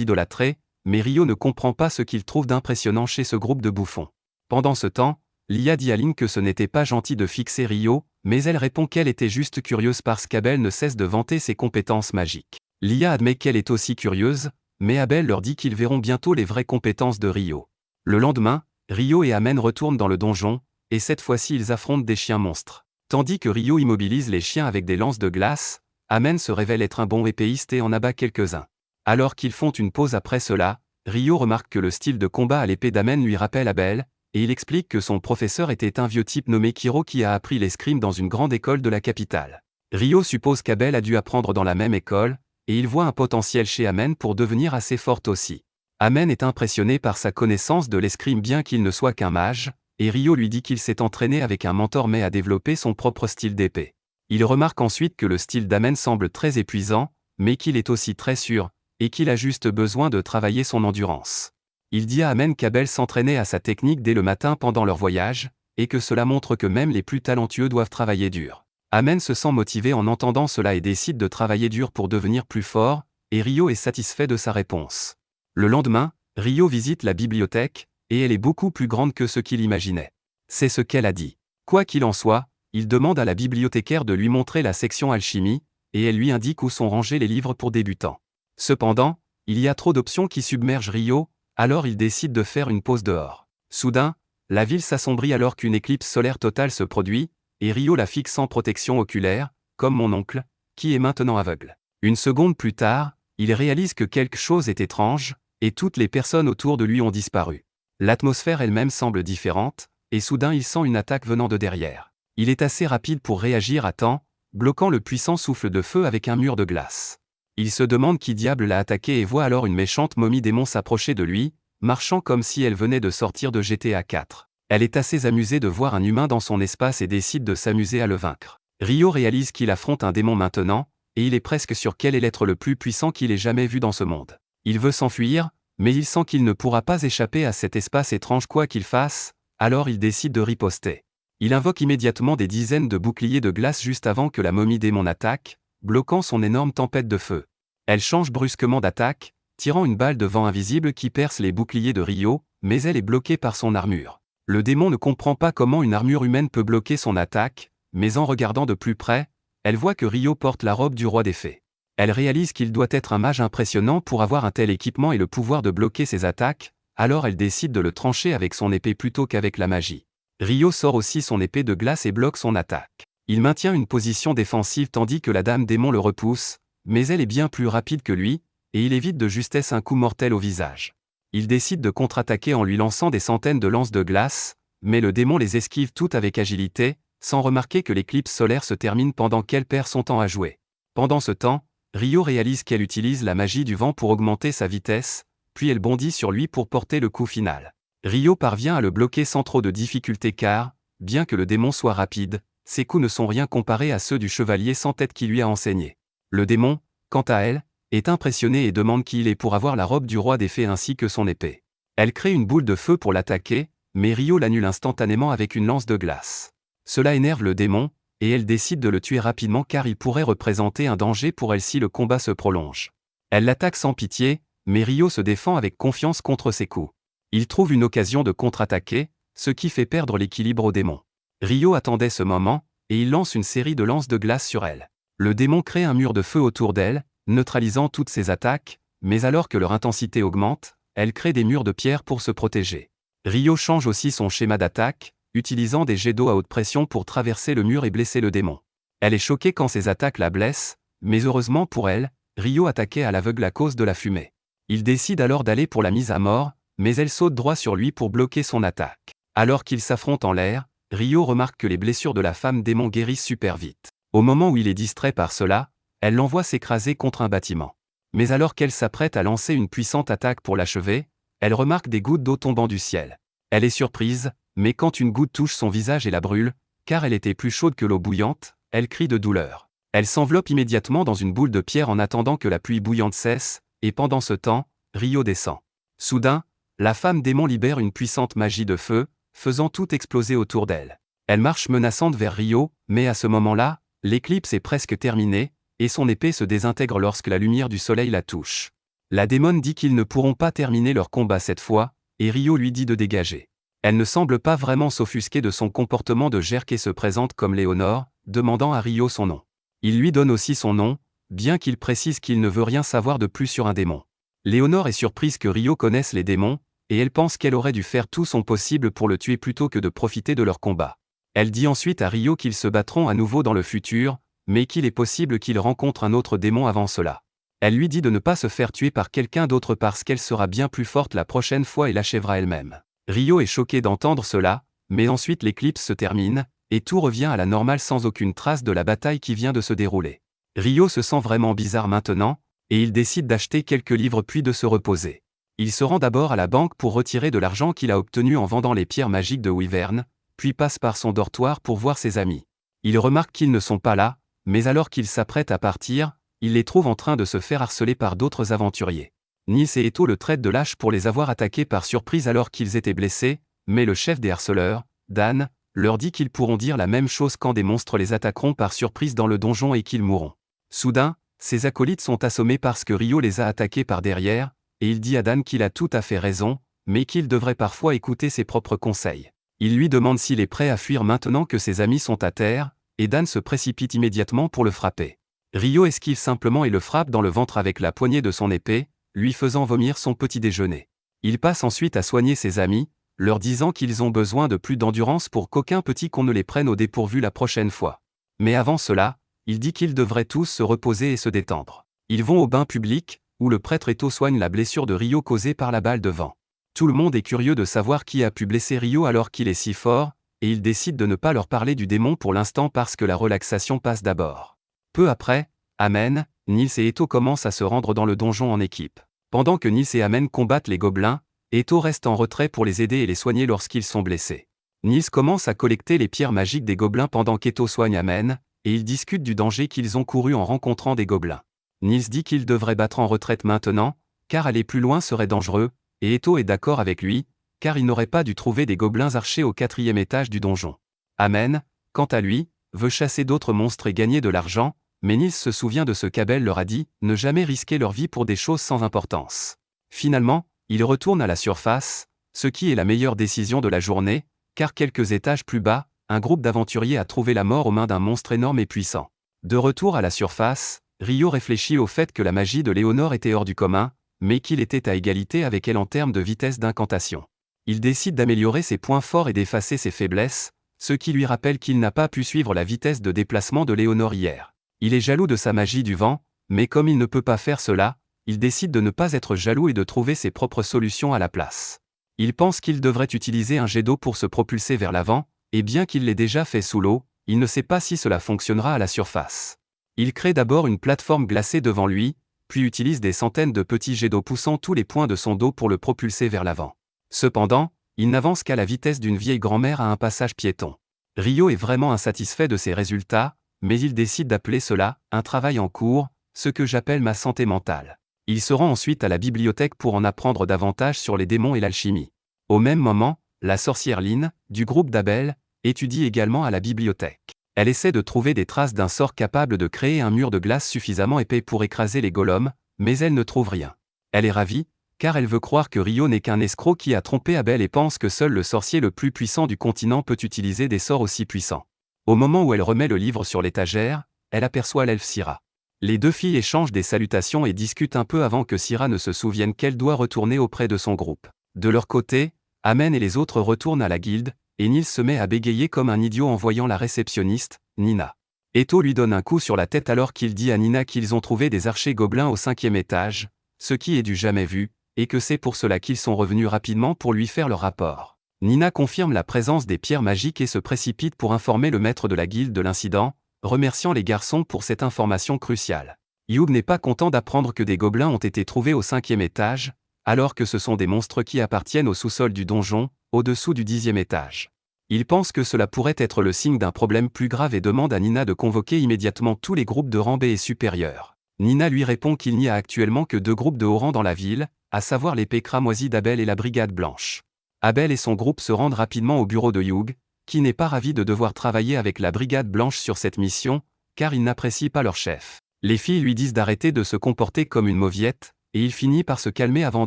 idolâtrer, mais Ryo ne comprend pas ce qu'il trouve d'impressionnant chez ce groupe de bouffons. Pendant ce temps, Lia dit à Lin que ce n'était pas gentil de fixer Ryo, mais elle répond qu'elle était juste curieuse parce qu'Abel ne cesse de vanter ses compétences magiques. Lia admet qu'elle est aussi curieuse, mais Abel leur dit qu'ils verront bientôt les vraies compétences de Ryo. Le lendemain, Ryo et Amen retournent dans le donjon, et cette fois-ci ils affrontent des chiens monstres. Tandis que Ryo immobilise les chiens avec des lances de glace, Amen se révèle être un bon épéiste et en abat quelques-uns. Alors qu'ils font une pause après cela, Ryo remarque que le style de combat à l'épée d'Amen lui rappelle Abel, et il explique que son professeur était un vieux type nommé Kiro qui a appris l'escrime dans une grande école de la capitale. Ryo suppose qu'Abel a dû apprendre dans la même école, et il voit un potentiel chez Amen pour devenir assez forte aussi. Amen est impressionné par sa connaissance de l'escrime bien qu'il ne soit qu'un mage, et Ryo lui dit qu'il s'est entraîné avec un mentor mais a développé son propre style d'épée. Il remarque ensuite que le style d'Amen semble très épuisant, mais qu'il est aussi très sûr, et qu'il a juste besoin de travailler son endurance. Il dit à Amen qu'Abel s'entraînait à sa technique dès le matin pendant leur voyage, et que cela montre que même les plus talentueux doivent travailler dur. Amen se sent motivé en entendant cela et décide de travailler dur pour devenir plus fort, et Ryo est satisfait de sa réponse. Le lendemain, Ryo visite la bibliothèque, et elle est beaucoup plus grande que ce qu'il imaginait. C'est ce qu'elle a dit. Quoi qu'il en soit, il demande à la bibliothécaire de lui montrer la section alchimie, et elle lui indique où sont rangés les livres pour débutants. Cependant, il y a trop d'options qui submergent Ryo, alors il décide de faire une pause dehors. Soudain, la ville s'assombrit alors qu'une éclipse solaire totale se produit, et Ryo la fixe sans protection oculaire, comme mon oncle, qui est maintenant aveugle. Une seconde plus tard, il réalise que quelque chose est étrange, et toutes les personnes autour de lui ont disparu. L'atmosphère elle-même semble différente, et soudain il sent une attaque venant de derrière. Il est assez rapide pour réagir à temps, bloquant le puissant souffle de feu avec un mur de glace. Il se demande qui diable l'a attaqué et voit alors une méchante momie démon s'approcher de lui, marchant comme si elle venait de sortir de GTA 4. Elle est assez amusée de voir un humain dans son espace et décide de s'amuser à le vaincre. Ryo réalise qu'il affronte un démon maintenant, et il est presque sûr qu'elle est l'être le plus puissant qu'il ait jamais vu dans ce monde. Il veut s'enfuir, mais il sent qu'il ne pourra pas échapper à cet espace étrange quoi qu'il fasse, alors il décide de riposter. Il invoque immédiatement des dizaines de boucliers de glace juste avant que la momie démon attaque, bloquant son énorme tempête de feu. Elle change brusquement d'attaque, tirant une balle de vent invisible qui perce les boucliers de Ryo, mais elle est bloquée par son armure. Le démon ne comprend pas comment une armure humaine peut bloquer son attaque, mais en regardant de plus près, elle voit que Ryo porte la robe du roi des fées. Elle réalise qu'il doit être un mage impressionnant pour avoir un tel équipement et le pouvoir de bloquer ses attaques, alors elle décide de le trancher avec son épée plutôt qu'avec la magie. Ryo sort aussi son épée de glace et bloque son attaque. Il maintient une position défensive tandis que la dame démon le repousse, mais elle est bien plus rapide que lui, et il évite de justesse un coup mortel au visage. Il décide de contre-attaquer en lui lançant des centaines de lances de glace, mais le démon les esquive toutes avec agilité, sans remarquer que l'éclipse solaire se termine pendant qu'elle perd son temps à jouer. Pendant ce temps, Ryo réalise qu'elle utilise la magie du vent pour augmenter sa vitesse, puis elle bondit sur lui pour porter le coup final. Ryo parvient à le bloquer sans trop de difficulté car, bien que le démon soit rapide, ses coups ne sont rien comparés à ceux du chevalier sans tête qui lui a enseigné. Le démon, quant à elle, est impressionné et demande qui il est pour avoir la robe du roi des fées ainsi que son épée. Elle crée une boule de feu pour l'attaquer, mais Ryo l'annule instantanément avec une lance de glace. Cela énerve le démon, et elle décide de le tuer rapidement car il pourrait représenter un danger pour elle si le combat se prolonge. Elle l'attaque sans pitié, mais Ryo se défend avec confiance contre ses coups. Il trouve une occasion de contre-attaquer, ce qui fait perdre l'équilibre au démon. Ryo attendait ce moment, et il lance une série de lances de glace sur elle. Le démon crée un mur de feu autour d'elle, neutralisant toutes ses attaques, mais alors que leur intensité augmente, elle crée des murs de pierre pour se protéger. Ryo change aussi son schéma d'attaque, utilisant des jets d'eau à haute pression pour traverser le mur et blesser le démon. Elle est choquée quand ses attaques la blessent, mais heureusement pour elle, Ryo attaquait à l'aveugle à cause de la fumée. Il décide alors d'aller pour la mise à mort, mais elle saute droit sur lui pour bloquer son attaque. Alors qu'ils s'affrontent en l'air, Ryo remarque que les blessures de la femme démon guérissent super vite. Au moment où il est distrait par cela, elle l'envoie s'écraser contre un bâtiment. Mais alors qu'elle s'apprête à lancer une puissante attaque pour l'achever, elle remarque des gouttes d'eau tombant du ciel. Elle est surprise, mais quand une goutte touche son visage et la brûle, car elle était plus chaude que l'eau bouillante, elle crie de douleur. Elle s'enveloppe immédiatement dans une boule de pierre en attendant que la pluie bouillante cesse, et pendant ce temps, Ryo descend. Soudain, la femme démon libère une puissante magie de feu, faisant tout exploser autour d'elle. Elle marche menaçante vers Ryo, mais à ce moment-là, l'éclipse est presque terminée, et son épée se désintègre lorsque la lumière du soleil la touche. La démone dit qu'ils ne pourront pas terminer leur combat cette fois, et Ryo lui dit de dégager. Elle ne semble pas vraiment s'offusquer de son comportement de jerk et se présente comme Léonore, demandant à Ryo son nom. Il lui donne aussi son nom, bien qu'il précise qu'il ne veut rien savoir de plus sur un démon. Léonore est surprise que Ryo connaisse les démons, et elle pense qu'elle aurait dû faire tout son possible pour le tuer plutôt que de profiter de leur combat. Elle dit ensuite à Ryo qu'ils se battront à nouveau dans le futur, mais qu'il est possible qu'il rencontre un autre démon avant cela. Elle lui dit de ne pas se faire tuer par quelqu'un d'autre parce qu'elle sera bien plus forte la prochaine fois et l'achèvera elle-même. Ryo est choqué d'entendre cela, mais ensuite l'éclipse se termine, et tout revient à la normale sans aucune trace de la bataille qui vient de se dérouler. Ryo se sent vraiment bizarre maintenant, et il décide d'acheter quelques livres puis de se reposer. Il se rend d'abord à la banque pour retirer de l'argent qu'il a obtenu en vendant les pierres magiques de Wyvern, puis passe par son dortoir pour voir ses amis. Il remarque qu'ils ne sont pas là, mais alors qu'il s'apprête à partir, il les trouve en train de se faire harceler par d'autres aventuriers. Nils et Eto le traitent de lâches pour les avoir attaqués par surprise alors qu'ils étaient blessés, mais le chef des harceleurs, Dan, leur dit qu'ils pourront dire la même chose quand des monstres les attaqueront par surprise dans le donjon et qu'ils mourront. Soudain, ses acolytes sont assommés parce que Ryo les a attaqués par derrière, et il dit à Dan qu'il a tout à fait raison, mais qu'il devrait parfois écouter ses propres conseils. Il lui demande s'il est prêt à fuir maintenant que ses amis sont à terre, et Dan se précipite immédiatement pour le frapper. Ryo esquive simplement et le frappe dans le ventre avec la poignée de son épée, lui faisant vomir son petit déjeuner. Il passe ensuite à soigner ses amis, leur disant qu'ils ont besoin de plus d'endurance pour qu'aucun petit con ne les prenne au dépourvu la prochaine fois. Mais avant cela, il dit qu'ils devraient tous se reposer et se détendre. Ils vont au bain public, où le prêtre Eto soigne la blessure de Ryo causée par la balle de vent. Tout le monde est curieux de savoir qui a pu blesser Ryo alors qu'il est si fort, et il décide de ne pas leur parler du démon pour l'instant parce que la relaxation passe d'abord. Peu après, Amen, Nils et Eto commencent à se rendre dans le donjon en équipe. Pendant que Nils et Amen combattent les gobelins, Eto reste en retrait pour les aider et les soigner lorsqu'ils sont blessés. Nils commence à collecter les pierres magiques des gobelins pendant qu'Eto soigne Amen, et ils discutent du danger qu'ils ont couru en rencontrant des gobelins. Nils dit qu'il devrait battre en retraite maintenant, car aller plus loin serait dangereux, et Eto est d'accord avec lui, car il n'aurait pas dû trouver des gobelins archers au 4e étage du donjon. Amen, quant à lui, veut chasser d'autres monstres et gagner de l'argent, mais Nils se souvient de ce qu'Abel leur a dit, ne jamais risquer leur vie pour des choses sans importance. Finalement, il retourne à la surface, ce qui est la meilleure décision de la journée, car quelques étages plus bas, un groupe d'aventuriers a trouvé la mort aux mains d'un monstre énorme et puissant. De retour à la surface, Ryo réfléchit au fait que la magie de Léonore était hors du commun, mais qu'il était à égalité avec elle en termes de vitesse d'incantation. Il décide d'améliorer ses points forts et d'effacer ses faiblesses, ce qui lui rappelle qu'il n'a pas pu suivre la vitesse de déplacement de Léonore hier. Il est jaloux de sa magie du vent, mais comme il ne peut pas faire cela, il décide de ne pas être jaloux et de trouver ses propres solutions à la place. Il pense qu'il devrait utiliser un jet d'eau pour se propulser vers l'avant, et bien qu'il l'ait déjà fait sous l'eau, il ne sait pas si cela fonctionnera à la surface. Il crée d'abord une plateforme glacée devant lui, puis utilise des centaines de petits jets d'eau poussant tous les points de son dos pour le propulser vers l'avant. Cependant, il n'avance qu'à la vitesse d'une vieille grand-mère à un passage piéton. Ryo est vraiment insatisfait de ses résultats, mais il décide d'appeler cela un travail en cours, ce que j'appelle ma santé mentale. Il se rend ensuite à la bibliothèque pour en apprendre davantage sur les démons et l'alchimie. Au même moment, la sorcière Lynn, du groupe d'Abel, étudie également à la bibliothèque. Elle essaie de trouver des traces d'un sort capable de créer un mur de glace suffisamment épais pour écraser les golems, mais elle ne trouve rien. Elle est ravie, car elle veut croire que Ryo n'est qu'un escroc qui a trompé Abel et pense que seul le sorcier le plus puissant du continent peut utiliser des sorts aussi puissants. Au moment où elle remet le livre sur l'étagère, elle aperçoit l'elfe Syrah. Les deux filles échangent des salutations et discutent un peu avant que Syrah ne se souvienne qu'elle doit retourner auprès de son groupe. De leur côté, Amen et les autres retournent à la guilde, et Nils se met à bégayer comme un idiot en voyant la réceptionniste, Nina. Eto lui donne un coup sur la tête alors qu'il dit à Nina qu'ils ont trouvé des archers gobelins au 5e étage, ce qui est du jamais vu, et que c'est pour cela qu'ils sont revenus rapidement pour lui faire leur rapport. Nina confirme la présence des pierres magiques et se précipite pour informer le maître de la guilde de l'incident, remerciant les garçons pour cette information cruciale. Youb n'est pas content d'apprendre que des gobelins ont été trouvés au 5e étage, alors que ce sont des monstres qui appartiennent au sous-sol du donjon, au-dessous du 10e étage. Il pense que cela pourrait être le signe d'un problème plus grave et demande à Nina de convoquer immédiatement tous les groupes de rang B et supérieurs. Nina lui répond qu'il n'y a actuellement que 2 groupes de haut rang dans la ville, à savoir l'épée cramoisie d'Abel et la brigade blanche. Abel et son groupe se rendent rapidement au bureau de Hugh, qui n'est pas ravi de devoir travailler avec la Brigade Blanche sur cette mission, car il n'apprécie pas leur chef. Les filles lui disent d'arrêter de se comporter comme une mauviette, et il finit par se calmer avant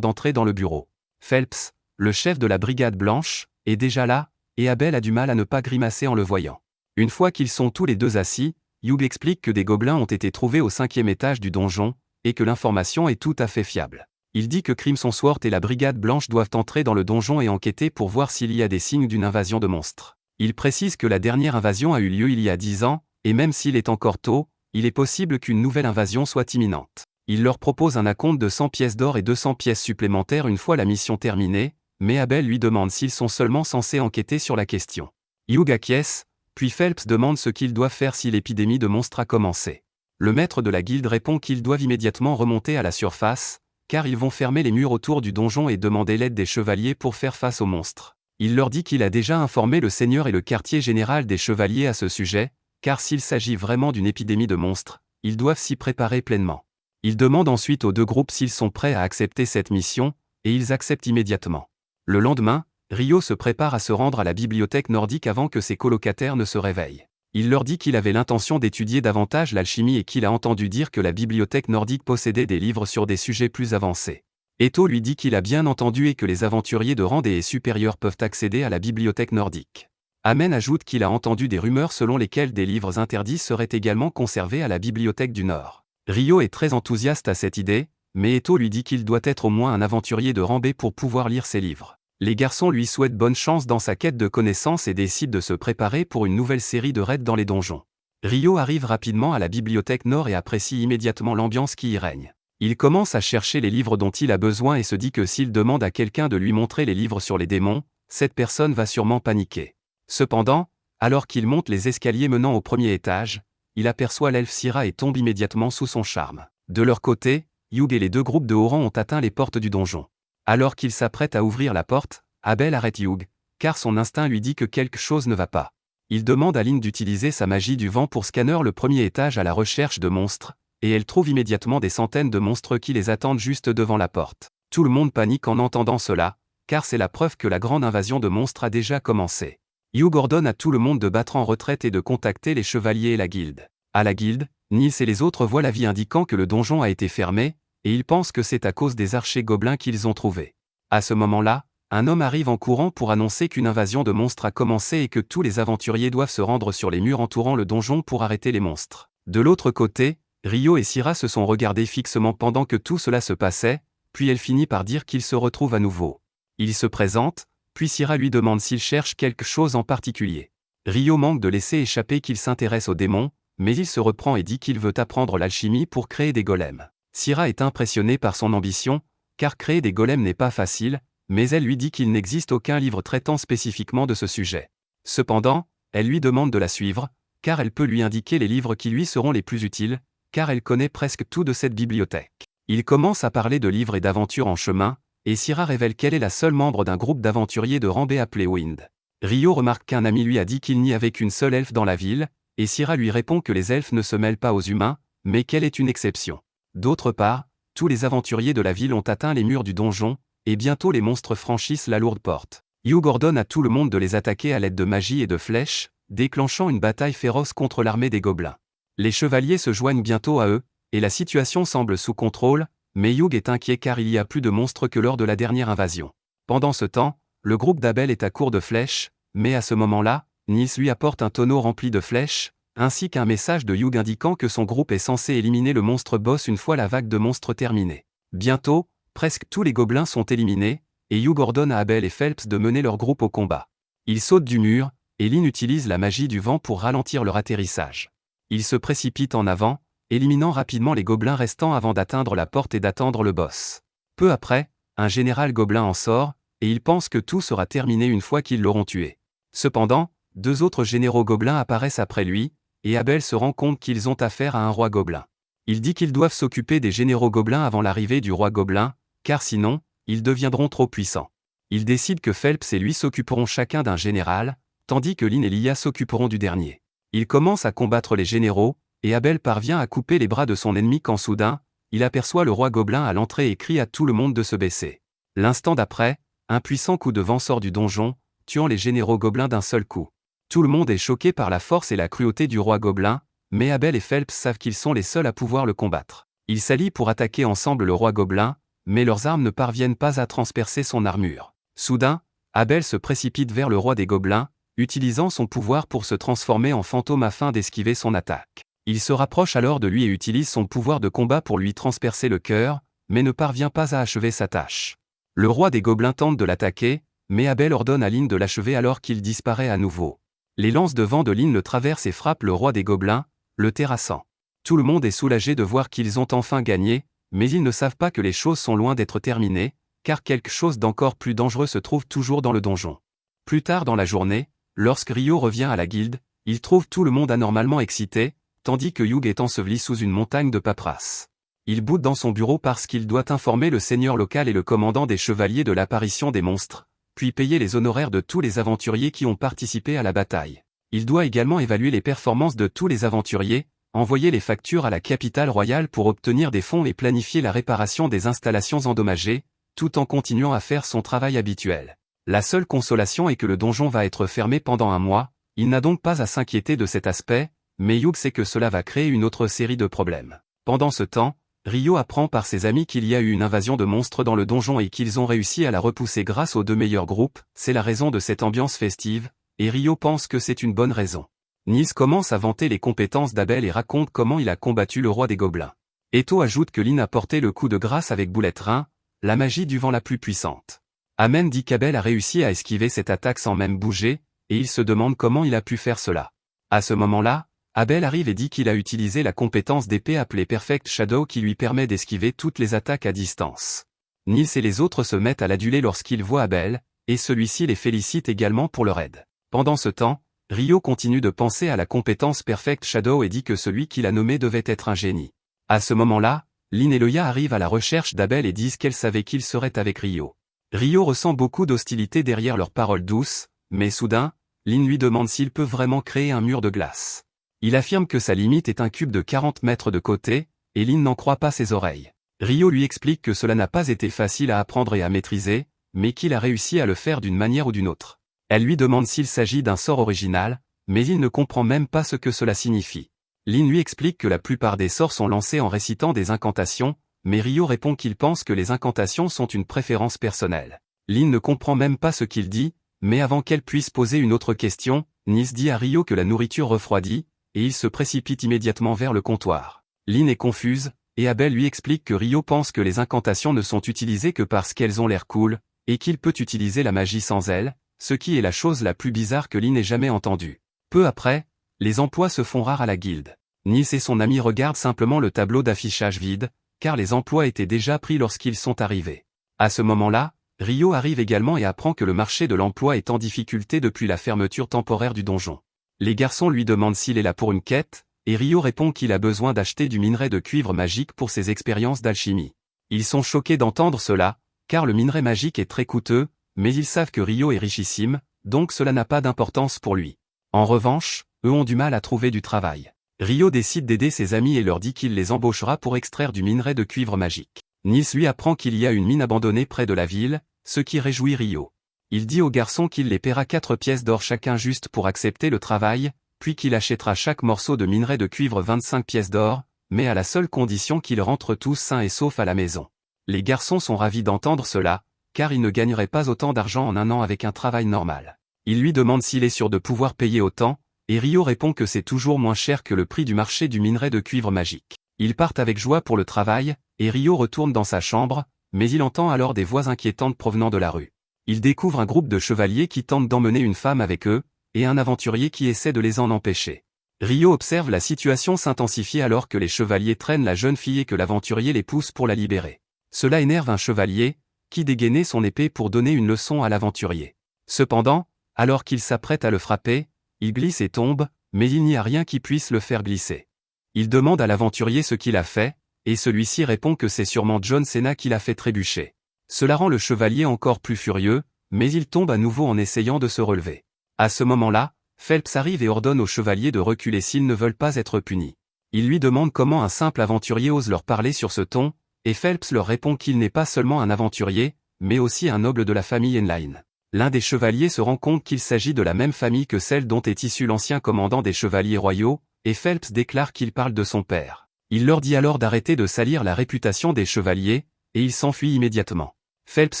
d'entrer dans le bureau. Phelps, le chef de la Brigade Blanche, est déjà là, et Abel a du mal à ne pas grimacer en le voyant. Une fois qu'ils sont tous les deux assis, Hugh explique que des gobelins ont été trouvés au 5e étage du donjon, et que l'information est tout à fait fiable. Il dit que Crimson Sword et la Brigade Blanche doivent entrer dans le donjon et enquêter pour voir s'il y a des signes d'une invasion de monstres. Il précise que la dernière invasion a eu lieu il y a 10 ans, et même s'il est encore tôt, il est possible qu'une nouvelle invasion soit imminente. Il leur propose un acompte de 100 pièces d'or et 200 pièces supplémentaires une fois la mission terminée, mais Abel lui demande s'ils sont seulement censés enquêter sur la question. Hugh acquiesce, puis Phelps demande ce qu'ils doivent faire si l'épidémie de monstres a commencé. Le maître de la guilde répond qu'ils doivent immédiatement remonter à la surface, car ils vont fermer les murs autour du donjon et demander l'aide des chevaliers pour faire face aux monstres. Il leur dit qu'il a déjà informé le seigneur et le quartier général des chevaliers à ce sujet, car s'il s'agit vraiment d'une épidémie de monstres, ils doivent s'y préparer pleinement. Il demande ensuite aux deux groupes s'ils sont prêts à accepter cette mission, et ils acceptent immédiatement. Le lendemain, Rio se prépare à se rendre à la bibliothèque nordique avant que ses colocataires ne se réveillent. Il leur dit qu'il avait l'intention d'étudier davantage l'alchimie et qu'il a entendu dire que la bibliothèque nordique possédait des livres sur des sujets plus avancés. Eto lui dit qu'il a bien entendu et que les aventuriers de rang D et supérieurs peuvent accéder à la bibliothèque nordique. Amen ajoute qu'il a entendu des rumeurs selon lesquelles des livres interdits seraient également conservés à la bibliothèque du Nord. Rio est très enthousiaste à cette idée, mais Eto lui dit qu'il doit être au moins un aventurier de rang B pour pouvoir lire ces livres. Les garçons lui souhaitent bonne chance dans sa quête de connaissances et décident de se préparer pour une nouvelle série de raids dans les donjons. Rio arrive rapidement à la bibliothèque Nord et apprécie immédiatement l'ambiance qui y règne. Il commence à chercher les livres dont il a besoin et se dit que s'il demande à quelqu'un de lui montrer les livres sur les démons, cette personne va sûrement paniquer. Cependant, alors qu'il monte les escaliers menant au premier étage, il aperçoit l'elfe Syrah et tombe immédiatement sous son charme. De leur côté, Hugh et les deux groupes de haut rang ont atteint les portes du donjon. Alors qu'il s'apprête à ouvrir la porte, Abel arrête Hugh, car son instinct lui dit que quelque chose ne va pas. Il demande à Lynn d'utiliser sa magie du vent pour scanner le premier étage à la recherche de monstres, et elle trouve immédiatement des centaines de monstres qui les attendent juste devant la porte. Tout le monde panique en entendant cela, car c'est la preuve que la grande invasion de monstres a déjà commencé. Hugh ordonne à tout le monde de battre en retraite et de contacter les chevaliers et la guilde. À la guilde, Nils et les autres voient l'avis indiquant que le donjon a été fermé, et ils pensent que c'est à cause des archers gobelins qu'ils ont trouvés. À ce moment-là, un homme arrive en courant pour annoncer qu'une invasion de monstres a commencé et que tous les aventuriers doivent se rendre sur les murs entourant le donjon pour arrêter les monstres. De l'autre côté, Rio et Syrah se sont regardés fixement pendant que tout cela se passait, puis elle finit par dire qu'ils se retrouvent à nouveau. Il se présente, puis Syrah lui demande s'il cherche quelque chose en particulier. Rio manque de laisser échapper qu'il s'intéresse aux démons, mais il se reprend et dit qu'il veut apprendre l'alchimie pour créer des golems. Syrah est impressionnée par son ambition, car créer des golems n'est pas facile, mais elle lui dit qu'il n'existe aucun livre traitant spécifiquement de ce sujet. Cependant, elle lui demande de la suivre, car elle peut lui indiquer les livres qui lui seront les plus utiles, car elle connaît presque tout de cette bibliothèque. Il commence à parler de livres et d'aventures en chemin, et Syrah révèle qu'elle est la seule membre d'un groupe d'aventuriers de rang B appelé Wind. Rio remarque qu'un ami lui a dit qu'il n'y avait qu'une seule elfe dans la ville, et Syrah lui répond que les elfes ne se mêlent pas aux humains, mais qu'elle est une exception. D'autre part, tous les aventuriers de la ville ont atteint les murs du donjon, et bientôt les monstres franchissent la lourde porte. Hugh ordonne à tout le monde de les attaquer à l'aide de magie et de flèches, déclenchant une bataille féroce contre l'armée des gobelins. Les chevaliers se joignent bientôt à eux, et la situation semble sous contrôle, mais Hugh est inquiet car il y a plus de monstres que lors de la dernière invasion. Pendant ce temps, le groupe d'Abel est à court de flèches, mais à ce moment-là, Nils lui apporte un tonneau rempli de flèches, ainsi qu'un message de Hugh indiquant que son groupe est censé éliminer le monstre boss une fois la vague de monstres terminée. Bientôt, presque tous les gobelins sont éliminés, et Hugh ordonne à Abel et Phelps de mener leur groupe au combat. Ils sautent du mur, et Lynn utilise la magie du vent pour ralentir leur atterrissage. Ils se précipitent en avant, éliminant rapidement les gobelins restants avant d'atteindre la porte et d'attendre le boss. Peu après, un général gobelin en sort, et il pense que tout sera terminé une fois qu'ils l'auront tué. Cependant, deux autres généraux gobelins apparaissent après lui, et Abel se rend compte qu'ils ont affaire à un roi gobelin. Il dit qu'ils doivent s'occuper des généraux gobelins avant l'arrivée du roi gobelin, car sinon, ils deviendront trop puissants. Il décide que Phelps et lui s'occuperont chacun d'un général, tandis que Lynn et Lia s'occuperont du dernier. Il commence à combattre les généraux, et Abel parvient à couper les bras de son ennemi quand soudain, il aperçoit le roi gobelin à l'entrée et crie à tout le monde de se baisser. L'instant d'après, un puissant coup de vent sort du donjon, tuant les généraux gobelins d'un seul coup. Tout le monde est choqué par la force et la cruauté du roi gobelin, mais Abel et Phelps savent qu'ils sont les seuls à pouvoir le combattre. Ils s'allient pour attaquer ensemble le roi gobelin, mais leurs armes ne parviennent pas à transpercer son armure. Soudain, Abel se précipite vers le roi des gobelins, utilisant son pouvoir pour se transformer en fantôme afin d'esquiver son attaque. Il se rapproche alors de lui et utilise son pouvoir de combat pour lui transpercer le cœur, mais ne parvient pas à achever sa tâche. Le roi des gobelins tente de l'attaquer, mais Abel ordonne à Lyn de l'achever alors qu'il disparaît à nouveau. Les lances de vent de Lyn le traversent et frappent le roi des gobelins, le terrassant. Tout le monde est soulagé de voir qu'ils ont enfin gagné, mais ils ne savent pas que les choses sont loin d'être terminées, car quelque chose d'encore plus dangereux se trouve toujours dans le donjon. Plus tard dans la journée, lorsque Ryo revient à la guilde, il trouve tout le monde anormalement excité, tandis que Hugh est enseveli sous une montagne de paperasse. Il boude dans son bureau parce qu'il doit informer le seigneur local et le commandant des chevaliers de l'apparition des monstres, puis payer les honoraires de tous les aventuriers qui ont participé à la bataille. Il doit également évaluer les performances de tous les aventuriers, envoyer les factures à la capitale royale pour obtenir des fonds et planifier la réparation des installations endommagées, tout en continuant à faire son travail habituel. La seule consolation est que le donjon va être fermé pendant un mois, il n'a donc pas à s'inquiéter de cet aspect, mais Hugh sait que cela va créer une autre série de problèmes. Pendant ce temps, Ryo apprend par ses amis qu'il y a eu une invasion de monstres dans le donjon et qu'ils ont réussi à la repousser grâce aux deux meilleurs groupes, c'est la raison de cette ambiance festive, et Ryo pense que c'est une bonne raison. Nils commence à vanter les compétences d'Abel et raconte comment il a combattu le roi des gobelins. Eto ajoute que Lyn a porté le coup de grâce avec Boulet-Rein, la magie du vent la plus puissante. Amen dit qu'Abel a réussi à esquiver cette attaque sans même bouger, et il se demande comment il a pu faire cela. À ce moment-là, Abel arrive et dit qu'il a utilisé la compétence d'épée appelée Perfect Shadow qui lui permet d'esquiver toutes les attaques à distance. Nils et les autres se mettent à l'aduler lorsqu'ils voient Abel, et celui-ci les félicite également pour leur aide. Pendant ce temps, Ryo continue de penser à la compétence Perfect Shadow et dit que celui qui l'a nommé devait être un génie. À ce moment-là, Lyn et Loya arrivent à la recherche d'Abel et disent qu'elles savaient qu'il serait avec Ryo. Ryo ressent beaucoup d'hostilité derrière leurs paroles douces, mais soudain, Lyn lui demande s'il peut vraiment créer un mur de glace. Il affirme que sa limite est un cube de 40 mètres de côté, et Lyn n'en croit pas ses oreilles. Ryo lui explique que cela n'a pas été facile à apprendre et à maîtriser, mais qu'il a réussi à le faire d'une manière ou d'une autre. Elle lui demande s'il s'agit d'un sort original, mais il ne comprend même pas ce que cela signifie. Lyn lui explique que la plupart des sorts sont lancés en récitant des incantations, mais Ryo répond qu'il pense que les incantations sont une préférence personnelle. Lyn ne comprend même pas ce qu'il dit, mais avant qu'elle puisse poser une autre question, Nils dit à Ryo que la nourriture refroidit, et il se précipite immédiatement vers le comptoir. Lyn est confuse, et Abel lui explique que Ryo pense que les incantations ne sont utilisées que parce qu'elles ont l'air cool, et qu'il peut utiliser la magie sans elles, ce qui est la chose la plus bizarre que Lyn ait jamais entendue. Peu après, les emplois se font rares à la guilde. Nils et son ami regardent simplement le tableau d'affichage vide, car les emplois étaient déjà pris lorsqu'ils sont arrivés. À ce moment-là, Ryo arrive également et apprend que le marché de l'emploi est en difficulté depuis la fermeture temporaire du donjon. Les garçons lui demandent s'il est là pour une quête, et Ryo répond qu'il a besoin d'acheter du minerai de cuivre magique pour ses expériences d'alchimie. Ils sont choqués d'entendre cela, car le minerai magique est très coûteux, mais ils savent que Ryo est richissime, donc cela n'a pas d'importance pour lui. En revanche, eux ont du mal à trouver du travail. Ryo décide d'aider ses amis et leur dit qu'il les embauchera pour extraire du minerai de cuivre magique. Nils lui apprend qu'il y a une mine abandonnée près de la ville, ce qui réjouit Ryo. Il dit aux garçons qu'il les paiera 4 pièces d'or chacun juste pour accepter le travail, puis qu'il achètera chaque morceau de minerai de cuivre 25 pièces d'or, mais à la seule condition qu'ils rentrent tous sains et saufs à la maison. Les garçons sont ravis d'entendre cela, car ils ne gagneraient pas autant d'argent en un an avec un travail normal. Ils lui demandent s'il est sûr de pouvoir payer autant, et Ryo répond que c'est toujours moins cher que le prix du marché du minerai de cuivre magique. Ils partent avec joie pour le travail, et Ryo retourne dans sa chambre, mais il entend alors des voix inquiétantes provenant de la rue. Il découvre un groupe de chevaliers qui tentent d'emmener une femme avec eux, et un aventurier qui essaie de les en empêcher. Ryo observe la situation s'intensifier alors que les chevaliers traînent la jeune fille et que l'aventurier les pousse pour la libérer. Cela énerve un chevalier, qui dégainait son épée pour donner une leçon à l'aventurier. Cependant, alors qu'il s'apprête à le frapper, il glisse et tombe, mais il n'y a rien qui puisse le faire glisser. Il demande à l'aventurier ce qu'il a fait, et celui-ci répond que c'est sûrement John Cena qui l'a fait trébucher. Cela rend le chevalier encore plus furieux, mais il tombe à nouveau en essayant de se relever. À ce moment-là, Phelps arrive et ordonne aux chevaliers de reculer s'ils ne veulent pas être punis. Il lui demande comment un simple aventurier ose leur parler sur ce ton, et Phelps leur répond qu'il n'est pas seulement un aventurier, mais aussi un noble de la famille Enline. L'un des chevaliers se rend compte qu'il s'agit de la même famille que celle dont est issu l'ancien commandant des chevaliers royaux, et Phelps déclare qu'il parle de son père. Il leur dit alors d'arrêter de salir la réputation des chevaliers, et il s'enfuit immédiatement. Phelps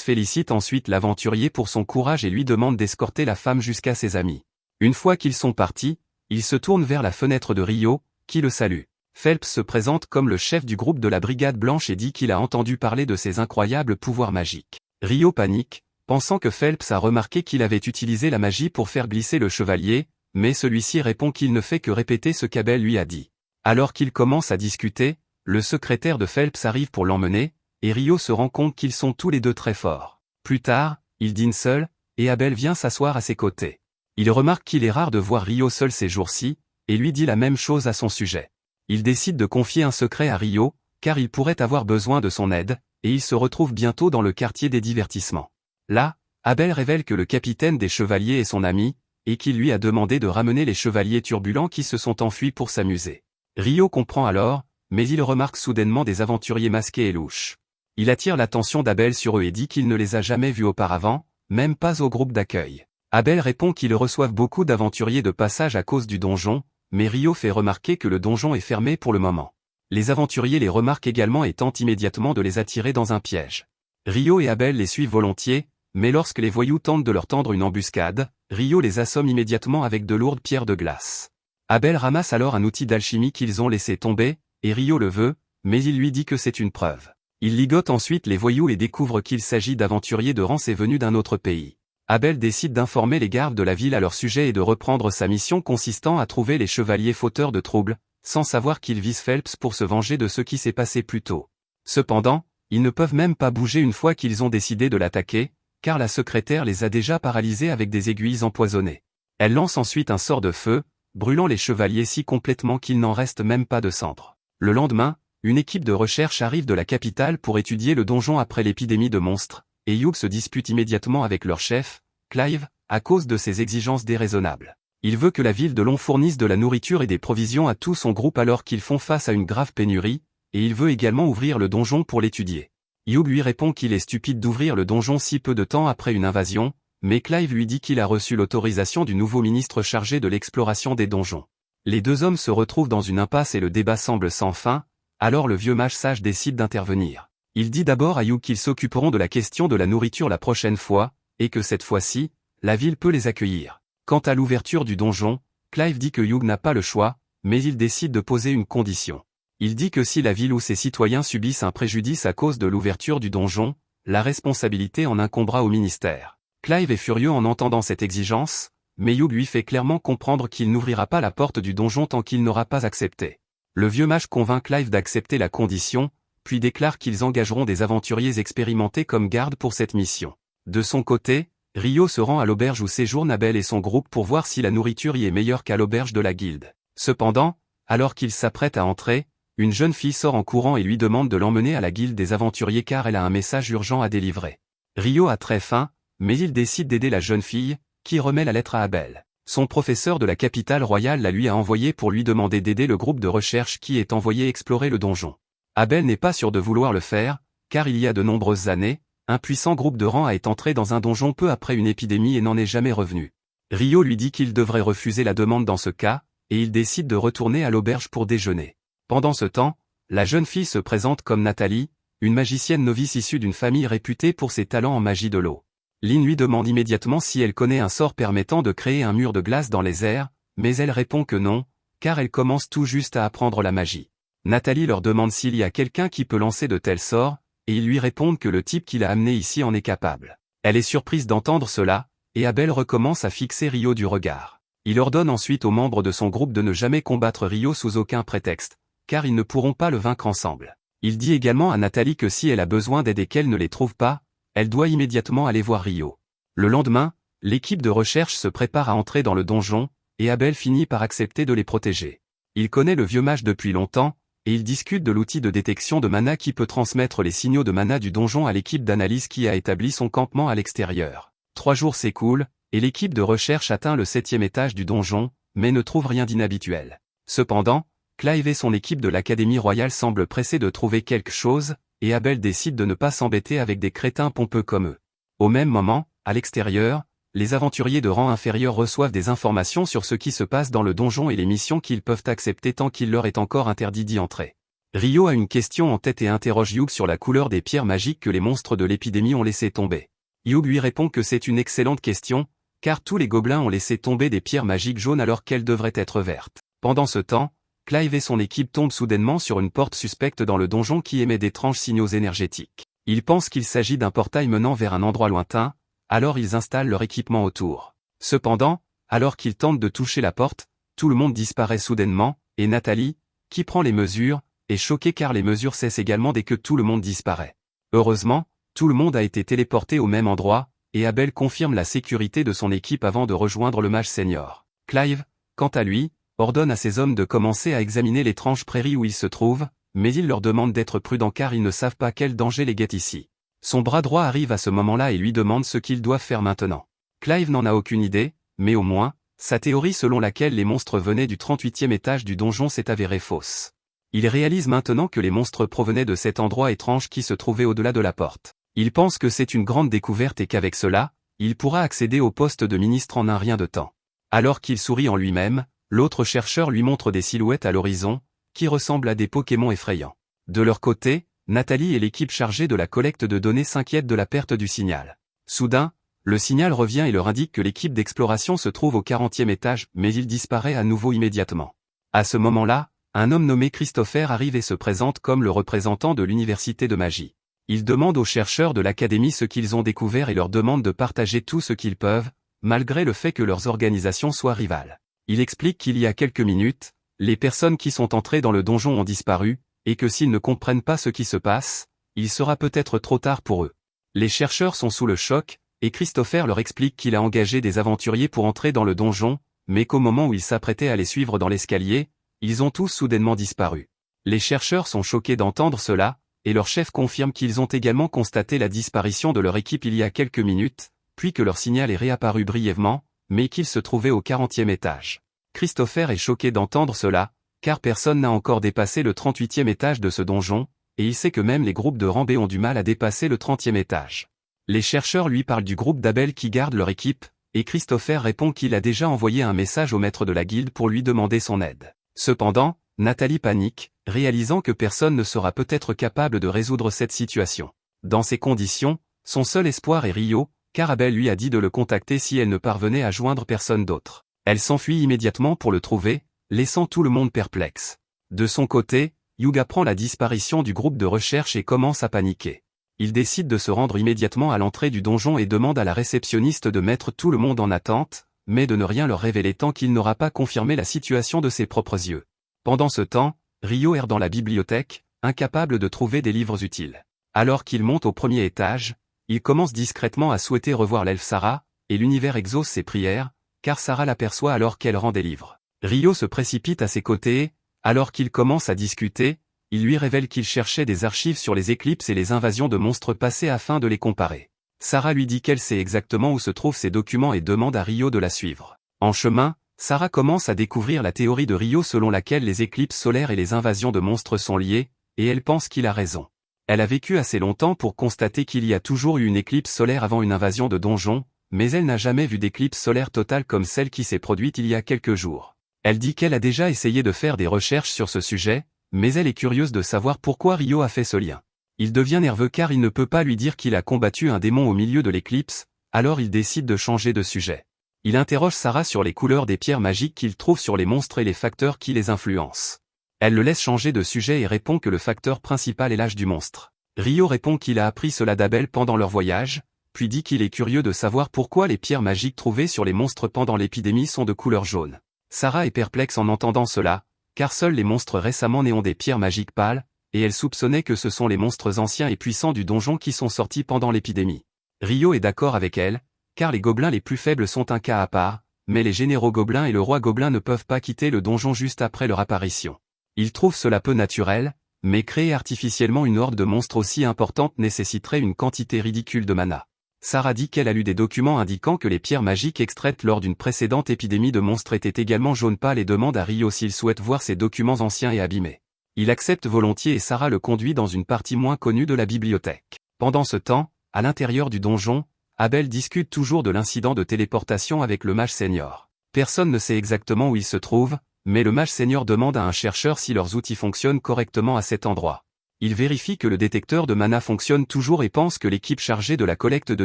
félicite ensuite l'aventurier pour son courage et lui demande d'escorter la femme jusqu'à ses amis. Une fois qu'ils sont partis, il se tourne vers la fenêtre de Rio, qui le salue. Phelps se présente comme le chef du groupe de la Brigade Blanche et dit qu'il a entendu parler de ses incroyables pouvoirs magiques. Rio panique, pensant que Phelps a remarqué qu'il avait utilisé la magie pour faire glisser le chevalier, mais celui-ci répond qu'il ne fait que répéter ce qu'Abel lui a dit. Alors qu'ils commencent à discuter, le secrétaire de Phelps arrive pour l'emmener, et Rio se rend compte qu'ils sont tous les deux très forts. Plus tard, ils dînent seuls, et Abel vient s'asseoir à ses côtés. Il remarque qu'il est rare de voir Rio seul ces jours-ci, et lui dit la même chose à son sujet. Il décide de confier un secret à Rio, car il pourrait avoir besoin de son aide, et il se retrouve bientôt dans le quartier des divertissements. Là, Abel révèle que le capitaine des chevaliers est son ami, et qu'il lui a demandé de ramener les chevaliers turbulents qui se sont enfuis pour s'amuser. Rio comprend alors, mais il remarque soudainement des aventuriers masqués et louches. Il attire l'attention d'Abel sur eux et dit qu'il ne les a jamais vus auparavant, même pas au groupe d'accueil. Abel répond qu'ils reçoivent beaucoup d'aventuriers de passage à cause du donjon, mais Rio fait remarquer que le donjon est fermé pour le moment. Les aventuriers les remarquent également et tentent immédiatement de les attirer dans un piège. Rio et Abel les suivent volontiers, mais lorsque les voyous tentent de leur tendre une embuscade, Rio les assomme immédiatement avec de lourdes pierres de glace. Abel ramasse alors un outil d'alchimie qu'ils ont laissé tomber, et Rio le veut, mais il lui dit que c'est une preuve. Il ligote ensuite les voyous et découvre qu'il s'agit d'aventuriers de rance et venus d'un autre pays. Abel décide d'informer les gardes de la ville à leur sujet et de reprendre sa mission consistant à trouver les chevaliers fauteurs de troubles, sans savoir qu'ils visent Phelps pour se venger de ce qui s'est passé plus tôt. Cependant, ils ne peuvent même pas bouger une fois qu'ils ont décidé de l'attaquer, car la secrétaire les a déjà paralysés avec des aiguilles empoisonnées. Elle lance ensuite un sort de feu, brûlant les chevaliers si complètement qu'il n'en reste même pas de cendres. Le lendemain, une équipe de recherche arrive de la capitale pour étudier le donjon après l'épidémie de monstres, et Hugh se dispute immédiatement avec leur chef, Clive, à cause de ses exigences déraisonnables. Il veut que la ville de Long fournisse de la nourriture et des provisions à tout son groupe alors qu'ils font face à une grave pénurie, et il veut également ouvrir le donjon pour l'étudier. Hugh lui répond qu'il est stupide d'ouvrir le donjon si peu de temps après une invasion, mais Clive lui dit qu'il a reçu l'autorisation du nouveau ministre chargé de l'exploration des donjons. Les deux hommes se retrouvent dans une impasse et le débat semble sans fin, alors le vieux mage sage décide d'intervenir. Il dit d'abord à Hugh qu'ils s'occuperont de la question de la nourriture la prochaine fois, et que cette fois-ci, la ville peut les accueillir. Quant à l'ouverture du donjon, Clive dit que Hugh n'a pas le choix, mais il décide de poser une condition. Il dit que si la ville ou ses citoyens subissent un préjudice à cause de l'ouverture du donjon, la responsabilité en incombera au ministère. Clive est furieux en entendant cette exigence, mais Hugh lui fait clairement comprendre qu'il n'ouvrira pas la porte du donjon tant qu'il n'aura pas accepté. Le vieux mage convainc Clive d'accepter la condition, puis déclare qu'ils engageront des aventuriers expérimentés comme gardes pour cette mission. De son côté, Rio se rend à l'auberge où séjourne Abel et son groupe pour voir si la nourriture y est meilleure qu'à l'auberge de la guilde. Cependant, alors qu'il s'apprête à entrer, une jeune fille sort en courant et lui demande de l'emmener à la guilde des aventuriers car elle a un message urgent à délivrer. Rio a très faim, mais il décide d'aider la jeune fille, qui remet la lettre à Abel. Son professeur de la capitale royale la lui a envoyé pour lui demander d'aider le groupe de recherche qui est envoyé explorer le donjon. Abel n'est pas sûr de vouloir le faire, car il y a de nombreuses années, un puissant groupe de rangs est entré dans un donjon peu après une épidémie et n'en est jamais revenu. Rio lui dit qu'il devrait refuser la demande dans ce cas, et il décide de retourner à l'auberge pour déjeuner. Pendant ce temps, la jeune fille se présente comme Nathalie, une magicienne novice issue d'une famille réputée pour ses talents en magie de l'eau. Lynn lui demande immédiatement si elle connaît un sort permettant de créer un mur de glace dans les airs, mais elle répond que non, car elle commence tout juste à apprendre la magie. Nathalie leur demande s'il y a quelqu'un qui peut lancer de tels sorts, et ils lui répondent que le type qui l'a amené ici en est capable. Elle est surprise d'entendre cela, et Abel recommence à fixer Rio du regard. Il ordonne ensuite aux membres de son groupe de ne jamais combattre Rio sous aucun prétexte, car ils ne pourront pas le vaincre ensemble. Il dit également à Nathalie que si elle a besoin d'aide et qu'elle ne les trouve pas, elle doit immédiatement aller voir Rio. Le lendemain, l'équipe de recherche se prépare à entrer dans le donjon, et Abel finit par accepter de les protéger. Il connaît le vieux mage depuis longtemps, et il discute de l'outil de détection de mana qui peut transmettre les signaux de mana du donjon à l'équipe d'analyse qui a établi son campement à l'extérieur. 3 jours s'écoulent, et l'équipe de recherche atteint le 7e étage du donjon, mais ne trouve rien d'inhabituel. Cependant, Clive et son équipe de l'Académie royale semblent pressés de trouver quelque chose, et Abel décide de ne pas s'embêter avec des crétins pompeux comme eux. Au même moment, À l'extérieur, les aventuriers de rang inférieur reçoivent des informations sur ce qui se passe dans le donjon et les missions qu'ils peuvent accepter tant qu'il leur est encore interdit d'y entrer. Ryo a une question en tête et interroge Yug sur la couleur des pierres magiques que les monstres de l'épidémie ont laissé tomber. Yug lui répond que c'est une excellente question, car tous les gobelins ont laissé tomber des pierres magiques jaunes alors qu'elles devraient être vertes. Pendant ce temps, Clive et son équipe tombent soudainement sur une porte suspecte dans le donjon qui émet d'étranges signaux énergétiques. Ils pensent qu'il s'agit d'un portail menant vers un endroit lointain, alors ils installent leur équipement autour. Cependant, alors qu'ils tentent de toucher la porte, tout le monde disparaît soudainement, et Nathalie, qui prend les mesures, est choquée car les mesures cessent également dès que tout le monde disparaît. Heureusement, tout le monde a été téléporté au même endroit, et Abel confirme la sécurité de son équipe avant de rejoindre le mage senior. Clive, quant à lui, ordonne à ses hommes de commencer à examiner l'étrange prairie où ils se trouvent, mais il leur demande d'être prudents car ils ne savent pas quel danger les guette ici. Son bras droit arrive à ce moment-là et lui demande ce qu'ils doivent faire maintenant. Clive n'en a aucune idée, mais au moins, sa théorie selon laquelle les monstres venaient du 38e étage du donjon s'est avérée fausse. Il réalise maintenant que les monstres provenaient de cet endroit étrange qui se trouvait au-delà de la porte. Il pense que c'est une grande découverte et qu'avec cela, il pourra accéder au poste de ministre en un rien de temps. Alors qu'il sourit en lui-même, l'autre chercheur lui montre des silhouettes à l'horizon, qui ressemblent à des Pokémon effrayants. De leur côté, Nathalie et l'équipe chargée de la collecte de données s'inquiètent de la perte du signal. Soudain, le signal revient et leur indique que l'équipe d'exploration se trouve au 40e étage, mais il disparaît à nouveau immédiatement. À ce moment-là, un homme nommé Christopher arrive et se présente comme le représentant de l'université de magie. Il demande aux chercheurs de l'académie ce qu'ils ont découvert et leur demande de partager tout ce qu'ils peuvent, malgré le fait que leurs organisations soient rivales. Il explique qu'il y a quelques minutes, les personnes qui sont entrées dans le donjon ont disparu, et que s'ils ne comprennent pas ce qui se passe, il sera peut-être trop tard pour eux. Les chercheurs sont sous le choc, et Christopher leur explique qu'il a engagé des aventuriers pour entrer dans le donjon, mais qu'au moment où ils s'apprêtaient à les suivre dans l'escalier, ils ont tous soudainement disparu. Les chercheurs sont choqués d'entendre cela, et leur chef confirme qu'ils ont également constaté la disparition de leur équipe il y a quelques minutes, puis que leur signal est réapparu brièvement, mais qu'ils se trouvaient au 40e étage. Christopher est choqué d'entendre cela, car personne n'a encore dépassé le 38e étage de ce donjon, et il sait que même les groupes de rang B ont du mal à dépasser le 30e étage. Les chercheurs lui parlent du groupe d'Abel qui garde leur équipe, et Christopher répond qu'il a déjà envoyé un message au maître de la guilde pour lui demander son aide. Cependant, Nathalie panique, réalisant que personne ne sera peut-être capable de résoudre cette situation. Dans ces conditions, son seul espoir est Ryo, car Abel lui a dit de le contacter si elle ne parvenait à joindre personne d'autre. Elle s'enfuit immédiatement pour le trouver, laissant tout le monde perplexe. De son côté, Yug apprend la disparition du groupe de recherche et commence à paniquer. Il décide de se rendre immédiatement à l'entrée du donjon et demande à la réceptionniste de mettre tout le monde en attente, mais de ne rien leur révéler tant qu'il n'aura pas confirmé la situation de ses propres yeux. Pendant ce temps, Ryo erre dans la bibliothèque, incapable de trouver des livres utiles. Alors qu'il monte au premier étage, il commence discrètement à souhaiter revoir l'elfe Sarah, et l'univers exauce ses prières, car Sarah l'aperçoit alors qu'elle rend des livres. Ryo se précipite à ses côtés et, alors qu'ils commencent à discuter, il lui révèle qu'il cherchait des archives sur les éclipses et les invasions de monstres passés afin de les comparer. Sarah lui dit qu'elle sait exactement où se trouvent ces documents et demande à Ryo de la suivre. En chemin, Sarah commence à découvrir la théorie de Ryo selon laquelle les éclipses solaires et les invasions de monstres sont liées, et elle pense qu'il a raison. Elle a vécu assez longtemps pour constater qu'il y a toujours eu une éclipse solaire avant une invasion de donjon, mais elle n'a jamais vu d'éclipse solaire totale comme celle qui s'est produite il y a quelques jours. Elle dit qu'elle a déjà essayé de faire des recherches sur ce sujet, mais elle est curieuse de savoir pourquoi Ryo a fait ce lien. Il devient nerveux car il ne peut pas lui dire qu'il a combattu un démon au milieu de l'éclipse, alors il décide de changer de sujet. Il interroge Sarah sur les couleurs des pierres magiques qu'il trouve sur les monstres et les facteurs qui les influencent. Elle le laisse changer de sujet et répond que le facteur principal est l'âge du monstre. Ryo répond qu'il a appris cela d'Abel pendant leur voyage, puis dit qu'il est curieux de savoir pourquoi les pierres magiques trouvées sur les monstres pendant l'épidémie sont de couleur jaune. Sarah est perplexe en entendant cela, car seuls les monstres récemment nés ont des pierres magiques pâles, et elle soupçonnait que ce sont les monstres anciens et puissants du donjon qui sont sortis pendant l'épidémie. Ryo est d'accord avec elle, car les gobelins les plus faibles sont un cas à part, mais les généraux gobelins et le roi gobelin ne peuvent pas quitter le donjon juste après leur apparition. Il trouve cela peu naturel, mais créer artificiellement une horde de monstres aussi importante nécessiterait une quantité ridicule de mana. Sarah dit qu'elle a lu des documents indiquant que les pierres magiques extraites lors d'une précédente épidémie de monstres étaient également jaune pâle et demande à Ryo s'il souhaite voir ces documents anciens et abîmés. Il accepte volontiers et Sarah le conduit dans une partie moins connue de la bibliothèque. Pendant ce temps, à l'intérieur du donjon, Abel discute toujours de l'incident de téléportation avec le mage senior. Personne ne sait exactement où il se trouve, mais le mage senior demande à un chercheur si leurs outils fonctionnent correctement à cet endroit. Il vérifie que le détecteur de mana fonctionne toujours et pense que l'équipe chargée de la collecte de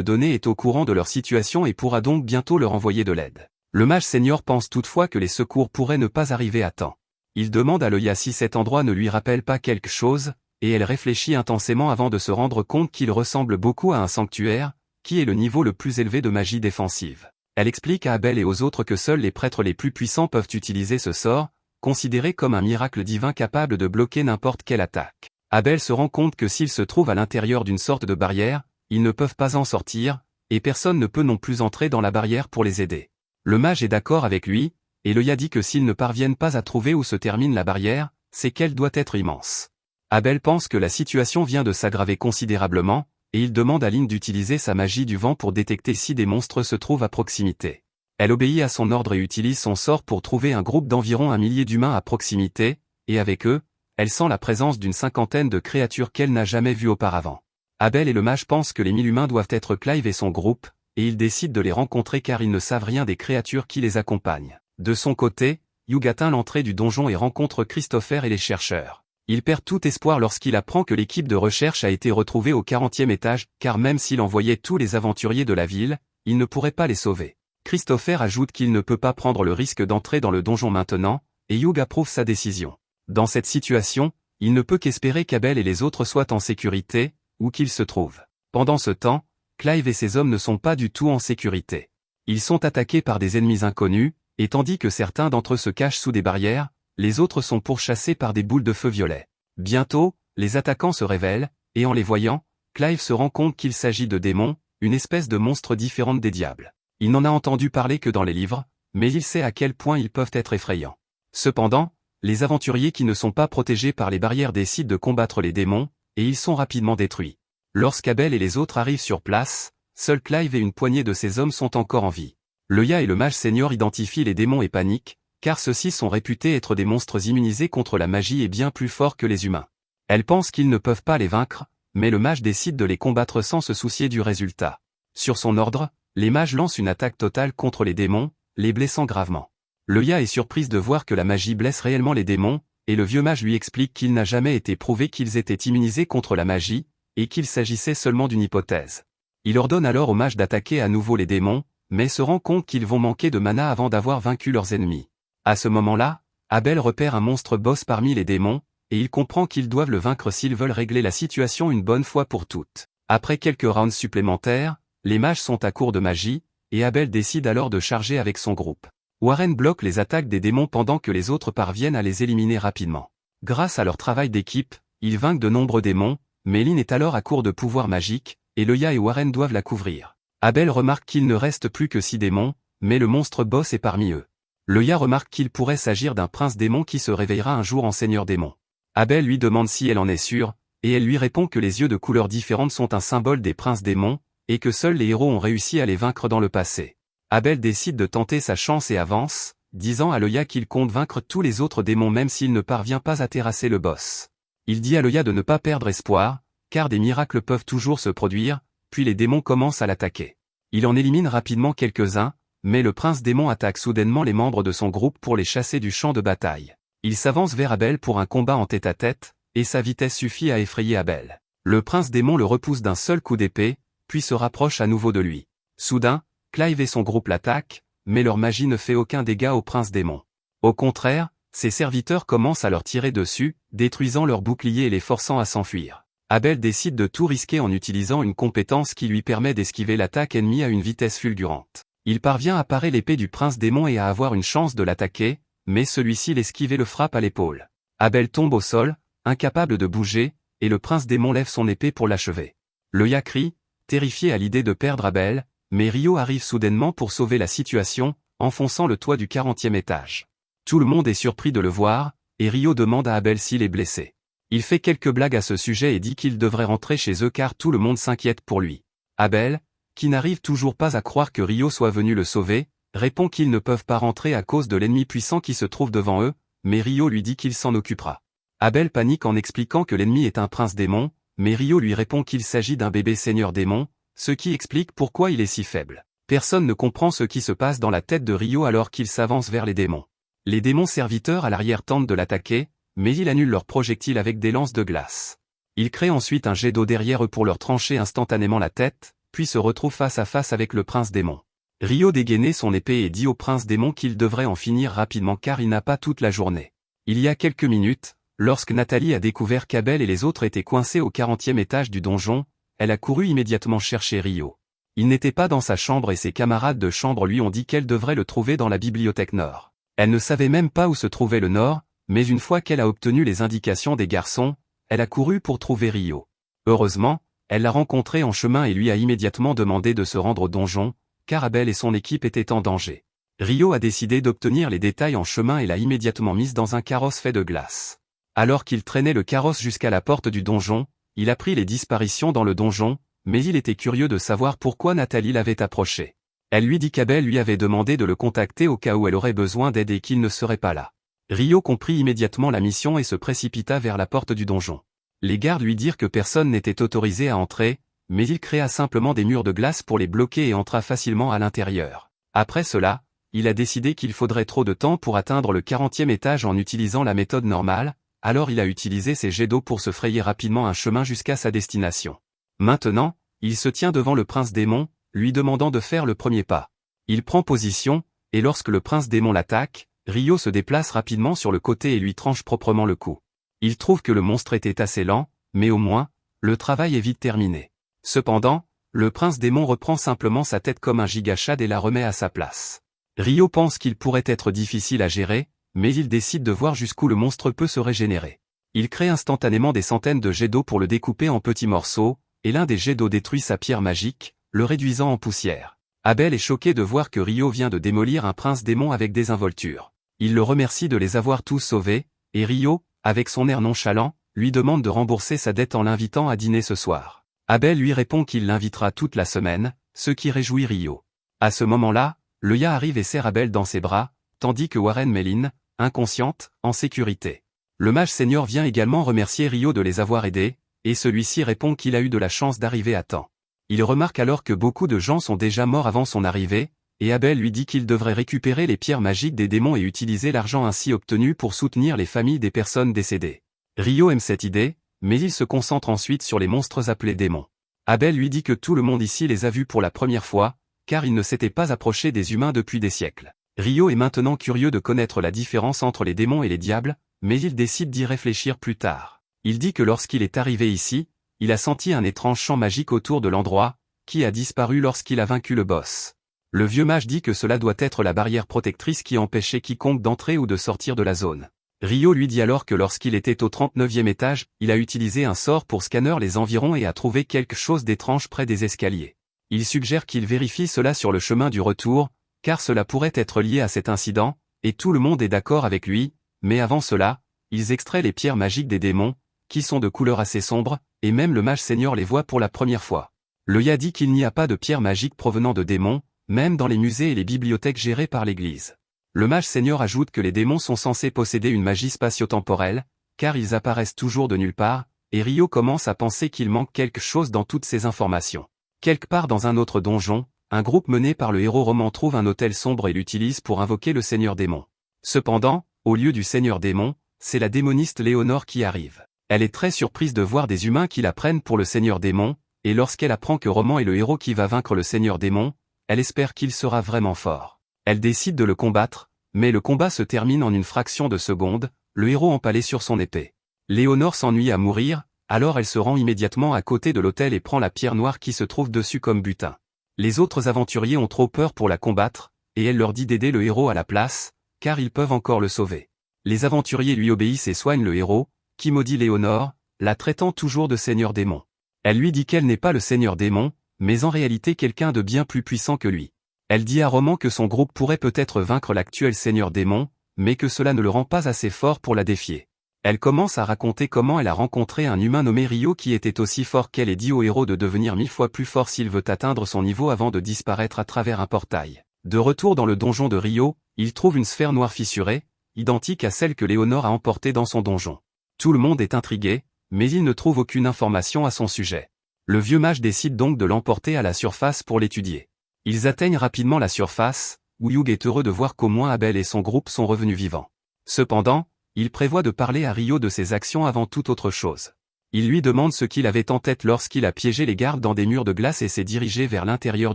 données est au courant de leur situation et pourra donc bientôt leur envoyer de l'aide. Le mage senior pense toutefois que les secours pourraient ne pas arriver à temps. Il demande à Leuya si cet endroit ne lui rappelle pas quelque chose, et elle réfléchit intensément avant de se rendre compte qu'il ressemble beaucoup à un sanctuaire, qui est le niveau le plus élevé de magie défensive. Elle explique à Abel et aux autres que seuls les prêtres les plus puissants peuvent utiliser ce sort, considéré comme un miracle divin capable de bloquer n'importe quelle attaque. Abel se rend compte que s'ils se trouvent à l'intérieur d'une sorte de barrière, ils ne peuvent pas en sortir, et personne ne peut non plus entrer dans la barrière pour les aider. Le mage est d'accord avec lui, et Leuya dit que s'ils ne parviennent pas à trouver où se termine la barrière, c'est qu'elle doit être immense. Abel pense que la situation vient de s'aggraver considérablement, et il demande à Lynn d'utiliser sa magie du vent pour détecter si des monstres se trouvent à proximité. Elle obéit à son ordre et utilise son sort pour trouver un groupe d'environ 1 millier d'humains à proximité, et avec eux, elle sent la présence d'une 50aine de créatures qu'elle n'a jamais vues auparavant. Abel et le mage pensent que les 1000 humains doivent être Clive et son groupe, et ils décident de les rencontrer car ils ne savent rien des créatures qui les accompagnent. De son côté, Hugh atteint l'entrée du donjon et rencontre Christopher et les chercheurs. Il perd tout espoir lorsqu'il apprend que l'équipe de recherche a été retrouvée au 40e étage, car même s'il envoyait tous les aventuriers de la ville, il ne pourrait pas les sauver. Christopher ajoute qu'il ne peut pas prendre le risque d'entrer dans le donjon maintenant, et Hugh approuve sa décision. Dans cette situation, il ne peut qu'espérer qu'Abel et les autres soient en sécurité, où qu'ils se trouvent. Pendant ce temps, Clive et ses hommes ne sont pas du tout en sécurité. Ils sont attaqués par des ennemis inconnus, et tandis que certains d'entre eux se cachent sous des barrières, les autres sont pourchassés par des boules de feu violet. Bientôt, les attaquants se révèlent, et en les voyant, Clive se rend compte qu'il s'agit de démons, une espèce de monstre différente des diables. Il n'en a entendu parler que dans les livres, mais il sait à quel point ils peuvent être effrayants. Cependant, les aventuriers qui ne sont pas protégés par les barrières décident de combattre les démons, et ils sont rapidement détruits. Lorsqu'Abel et les autres arrivent sur place, seuls Clive et une poignée de ses hommes sont encore en vie. Leuya et le mage senior identifient les démons et paniquent, car ceux-ci sont réputés être des monstres immunisés contre la magie et bien plus forts que les humains. Elle pense qu'ils ne peuvent pas les vaincre, mais le mage décide de les combattre sans se soucier du résultat. Sur son ordre, les mages lancent une attaque totale contre les démons, les blessant gravement. Leuya est surprise de voir que la magie blesse réellement les démons, et le vieux mage lui explique qu'il n'a jamais été prouvé qu'ils étaient immunisés contre la magie, et qu'il s'agissait seulement d'une hypothèse. Il ordonne alors aux mages d'attaquer à nouveau les démons, mais se rend compte qu'ils vont manquer de mana avant d'avoir vaincu leurs ennemis. À ce moment-là, Abel repère un monstre boss parmi les démons, et il comprend qu'ils doivent le vaincre s'ils veulent régler la situation une bonne fois pour toutes. Après quelques rounds supplémentaires, les mages sont à court de magie, et Abel décide alors de charger avec son groupe. Warren bloque les attaques des démons pendant que les autres parviennent à les éliminer rapidement. Grâce à leur travail d'équipe, ils vainquent de nombreux démons, mais Lynn est alors à court de pouvoirs magiques, et Leuya et Warren doivent la couvrir. Abel remarque qu'il ne reste plus que 6 démons, mais le monstre boss est parmi eux. Leuya remarque qu'il pourrait s'agir d'un prince démon qui se réveillera un jour en seigneur démon. Abel lui demande si elle en est sûre, et elle lui répond que les yeux de couleurs différentes sont un symbole des princes démons, et que seuls les héros ont réussi à les vaincre dans le passé. Abel décide de tenter sa chance et avance, disant à Leuya qu'il compte vaincre tous les autres démons même s'il ne parvient pas à terrasser le boss. Il dit à Leuya de ne pas perdre espoir, car des miracles peuvent toujours se produire, puis les démons commencent à l'attaquer. Il en élimine rapidement quelques-uns, mais le prince démon attaque soudainement les membres de son groupe pour les chasser du champ de bataille. Il s'avance vers Abel pour un combat en tête-à-tête, et sa vitesse suffit à effrayer Abel. Le prince démon le repousse d'un seul coup d'épée, puis se rapproche à nouveau de lui. Soudain, Clive et son groupe l'attaquent, mais leur magie ne fait aucun dégât au prince démon. Au contraire, ses serviteurs commencent à leur tirer dessus, détruisant leurs boucliers et les forçant à s'enfuir. Abel décide de tout risquer en utilisant une compétence qui lui permet d'esquiver l'attaque ennemie à une vitesse fulgurante. Il parvient à parer l'épée du prince démon et à avoir une chance de l'attaquer, mais celui-ci l'esquive et le frappe à l'épaule. Abel tombe au sol, incapable de bouger, et le prince démon lève son épée pour l'achever. Leuya crie, terrifié à l'idée de perdre Abel, mais Rio arrive soudainement pour sauver la situation, enfonçant le toit du 40e étage. Tout le monde est surpris de le voir, et Rio demande à Abel s'il est blessé. Il fait quelques blagues à ce sujet et dit qu'il devrait rentrer chez eux car tout le monde s'inquiète pour lui. Abel, qui n'arrive toujours pas à croire que Rio soit venu le sauver, répond qu'ils ne peuvent pas rentrer à cause de l'ennemi puissant qui se trouve devant eux, mais Rio lui dit qu'il s'en occupera. Abel panique en expliquant que l'ennemi est un prince démon, mais Rio lui répond qu'il s'agit d'un bébé seigneur démon, ce qui explique pourquoi il est si faible. Personne ne comprend ce qui se passe dans la tête de Ryo alors qu'il s'avance vers les démons. Les démons serviteurs à l'arrière tentent de l'attaquer, mais il annule leurs projectiles avec des lances de glace. Il crée ensuite un jet d'eau derrière eux pour leur trancher instantanément la tête, puis se retrouve face à face avec le prince démon. Ryo dégaine son épée et dit au prince démon qu'il devrait en finir rapidement car il n'a pas toute la journée. Il y a quelques minutes, lorsque Nathalie a découvert qu'Abel et les autres étaient coincés au 40e étage du donjon, elle a couru immédiatement chercher Ryo. Il n'était pas dans sa chambre et ses camarades de chambre lui ont dit qu'elle devrait le trouver dans la bibliothèque nord. Elle ne savait même pas où se trouvait le nord, mais une fois qu'elle a obtenu les indications des garçons, elle a couru pour trouver Ryo. Heureusement, elle l'a rencontré en chemin et lui a immédiatement demandé de se rendre au donjon, car Abel et son équipe étaient en danger. Ryo a décidé d'obtenir les détails en chemin et l'a immédiatement mise dans un carrosse fait de glace. Alors qu'il traînait le carrosse jusqu'à la porte du donjon, il apprit les disparitions dans le donjon, mais il était curieux de savoir pourquoi Nathalie l'avait approché. Elle lui dit qu'Abel lui avait demandé de le contacter au cas où elle aurait besoin d'aide et qu'il ne serait pas là. Ryo comprit immédiatement la mission et se précipita vers la porte du donjon. Les gardes lui dirent que personne n'était autorisé à entrer, mais il créa simplement des murs de glace pour les bloquer et entra facilement à l'intérieur. Après cela, il a décidé qu'il faudrait trop de temps pour atteindre le 40e étage en utilisant la méthode normale, alors il a utilisé ses jets d'eau pour se frayer rapidement un chemin jusqu'à sa destination. Maintenant, il se tient devant le prince démon, lui demandant de faire le premier pas. Il prend position, et lorsque le prince démon l'attaque, Ryo se déplace rapidement sur le côté et lui tranche proprement le cou. Il trouve que le monstre était assez lent, mais au moins, le travail est vite terminé. Cependant, le prince démon reprend simplement sa tête comme un gigachad et la remet à sa place. Ryo pense qu'il pourrait être difficile à gérer, mais il décide de voir jusqu'où le monstre peut se régénérer. Il crée instantanément des centaines de jets d'eau pour le découper en petits morceaux, et l'un des jets d'eau détruit sa pierre magique, le réduisant en poussière. Abel est choqué de voir que Ryo vient de démolir un prince démon avec des involtures. Il le remercie de les avoir tous sauvés, et Ryo, avec son air nonchalant, lui demande de rembourser sa dette en l'invitant à dîner ce soir. Abel lui répond qu'il l'invitera toute la semaine, ce qui réjouit Ryo. À ce moment-là, Leuya arrive et serre Abel dans ses bras, tandis que Warren Mellin, inconsciente, en sécurité. Le mage senior vient également remercier Ryo de les avoir aidés, et celui-ci répond qu'il a eu de la chance d'arriver à temps. Il remarque alors que beaucoup de gens sont déjà morts avant son arrivée, et Abel lui dit qu'il devrait récupérer les pierres magiques des démons et utiliser l'argent ainsi obtenu pour soutenir les familles des personnes décédées. Ryo aime cette idée, mais il se concentre ensuite sur les monstres appelés démons. Abel lui dit que tout le monde ici les a vus pour la première fois, car il ne s'était pas approché des humains depuis des siècles. Ryo est maintenant curieux de connaître la différence entre les démons et les diables, mais il décide d'y réfléchir plus tard. Il dit que lorsqu'il est arrivé ici, il a senti un étrange champ magique autour de l'endroit, qui a disparu lorsqu'il a vaincu le boss. Le vieux mage dit que cela doit être la barrière protectrice qui empêchait quiconque d'entrer ou de sortir de la zone. Ryo lui dit alors que lorsqu'il était au 39e étage, il a utilisé un sort pour scanner les environs et a trouvé quelque chose d'étrange près des escaliers. Il suggère qu'il vérifie cela sur le chemin du retour, car cela pourrait être lié à cet incident, et tout le monde est d'accord avec lui, mais avant cela, ils extraient les pierres magiques des démons, qui sont de couleur assez sombre, et même le mage senior les voit pour la première fois. Leuya dit qu'il n'y a pas de pierres magiques provenant de démons, même dans les musées et les bibliothèques gérées par l'église. Le mage senior ajoute que les démons sont censés posséder une magie spatio-temporelle, car ils apparaissent toujours de nulle part, et Ryo commence à penser qu'il manque quelque chose dans toutes ces informations. Quelque part dans un autre donjon, un groupe mené par le héros roman trouve un hôtel sombre et l'utilise pour invoquer le seigneur démon. Cependant, au lieu du seigneur démon, c'est la démoniste Léonore qui arrive. Elle est très surprise de voir des humains qui la prennent pour le seigneur démon, et lorsqu'elle apprend que Roman est le héros qui va vaincre le seigneur démon, elle espère qu'il sera vraiment fort. Elle décide de le combattre, mais le combat se termine en une fraction de seconde, le héros empalé sur son épée. Léonore s'ennuie à mourir, alors elle se rend immédiatement à côté de l'autel et prend la pierre noire qui se trouve dessus comme butin. Les autres aventuriers ont trop peur pour la combattre, et elle leur dit d'aider le héros à la place, car ils peuvent encore le sauver. Les aventuriers lui obéissent et soignent le héros, qui maudit Léonore, la traitant toujours de seigneur démon. Elle lui dit qu'elle n'est pas le seigneur démon, mais en réalité quelqu'un de bien plus puissant que lui. Elle dit à Roman que son groupe pourrait peut-être vaincre l'actuel seigneur démon, mais que cela ne le rend pas assez fort pour la défier. Elle commence à raconter comment elle a rencontré un humain nommé Ryo qui était aussi fort qu'elle et dit au héros de devenir 1000 fois plus fort s'il veut atteindre son niveau avant de disparaître à travers un portail. De retour dans le donjon de Ryo, il trouve une sphère noire fissurée, identique à celle que Léonore a emportée dans son donjon. Tout le monde est intrigué, mais il ne trouve aucune information à son sujet. Le vieux mage décide donc de l'emporter à la surface pour l'étudier. Ils atteignent rapidement la surface, où Hugh est heureux de voir qu'au moins Abel et son groupe sont revenus vivants. Cependant, il prévoit de parler à Rio de ses actions avant toute autre chose. Il lui demande ce qu'il avait en tête lorsqu'il a piégé les gardes dans des murs de glace et s'est dirigé vers l'intérieur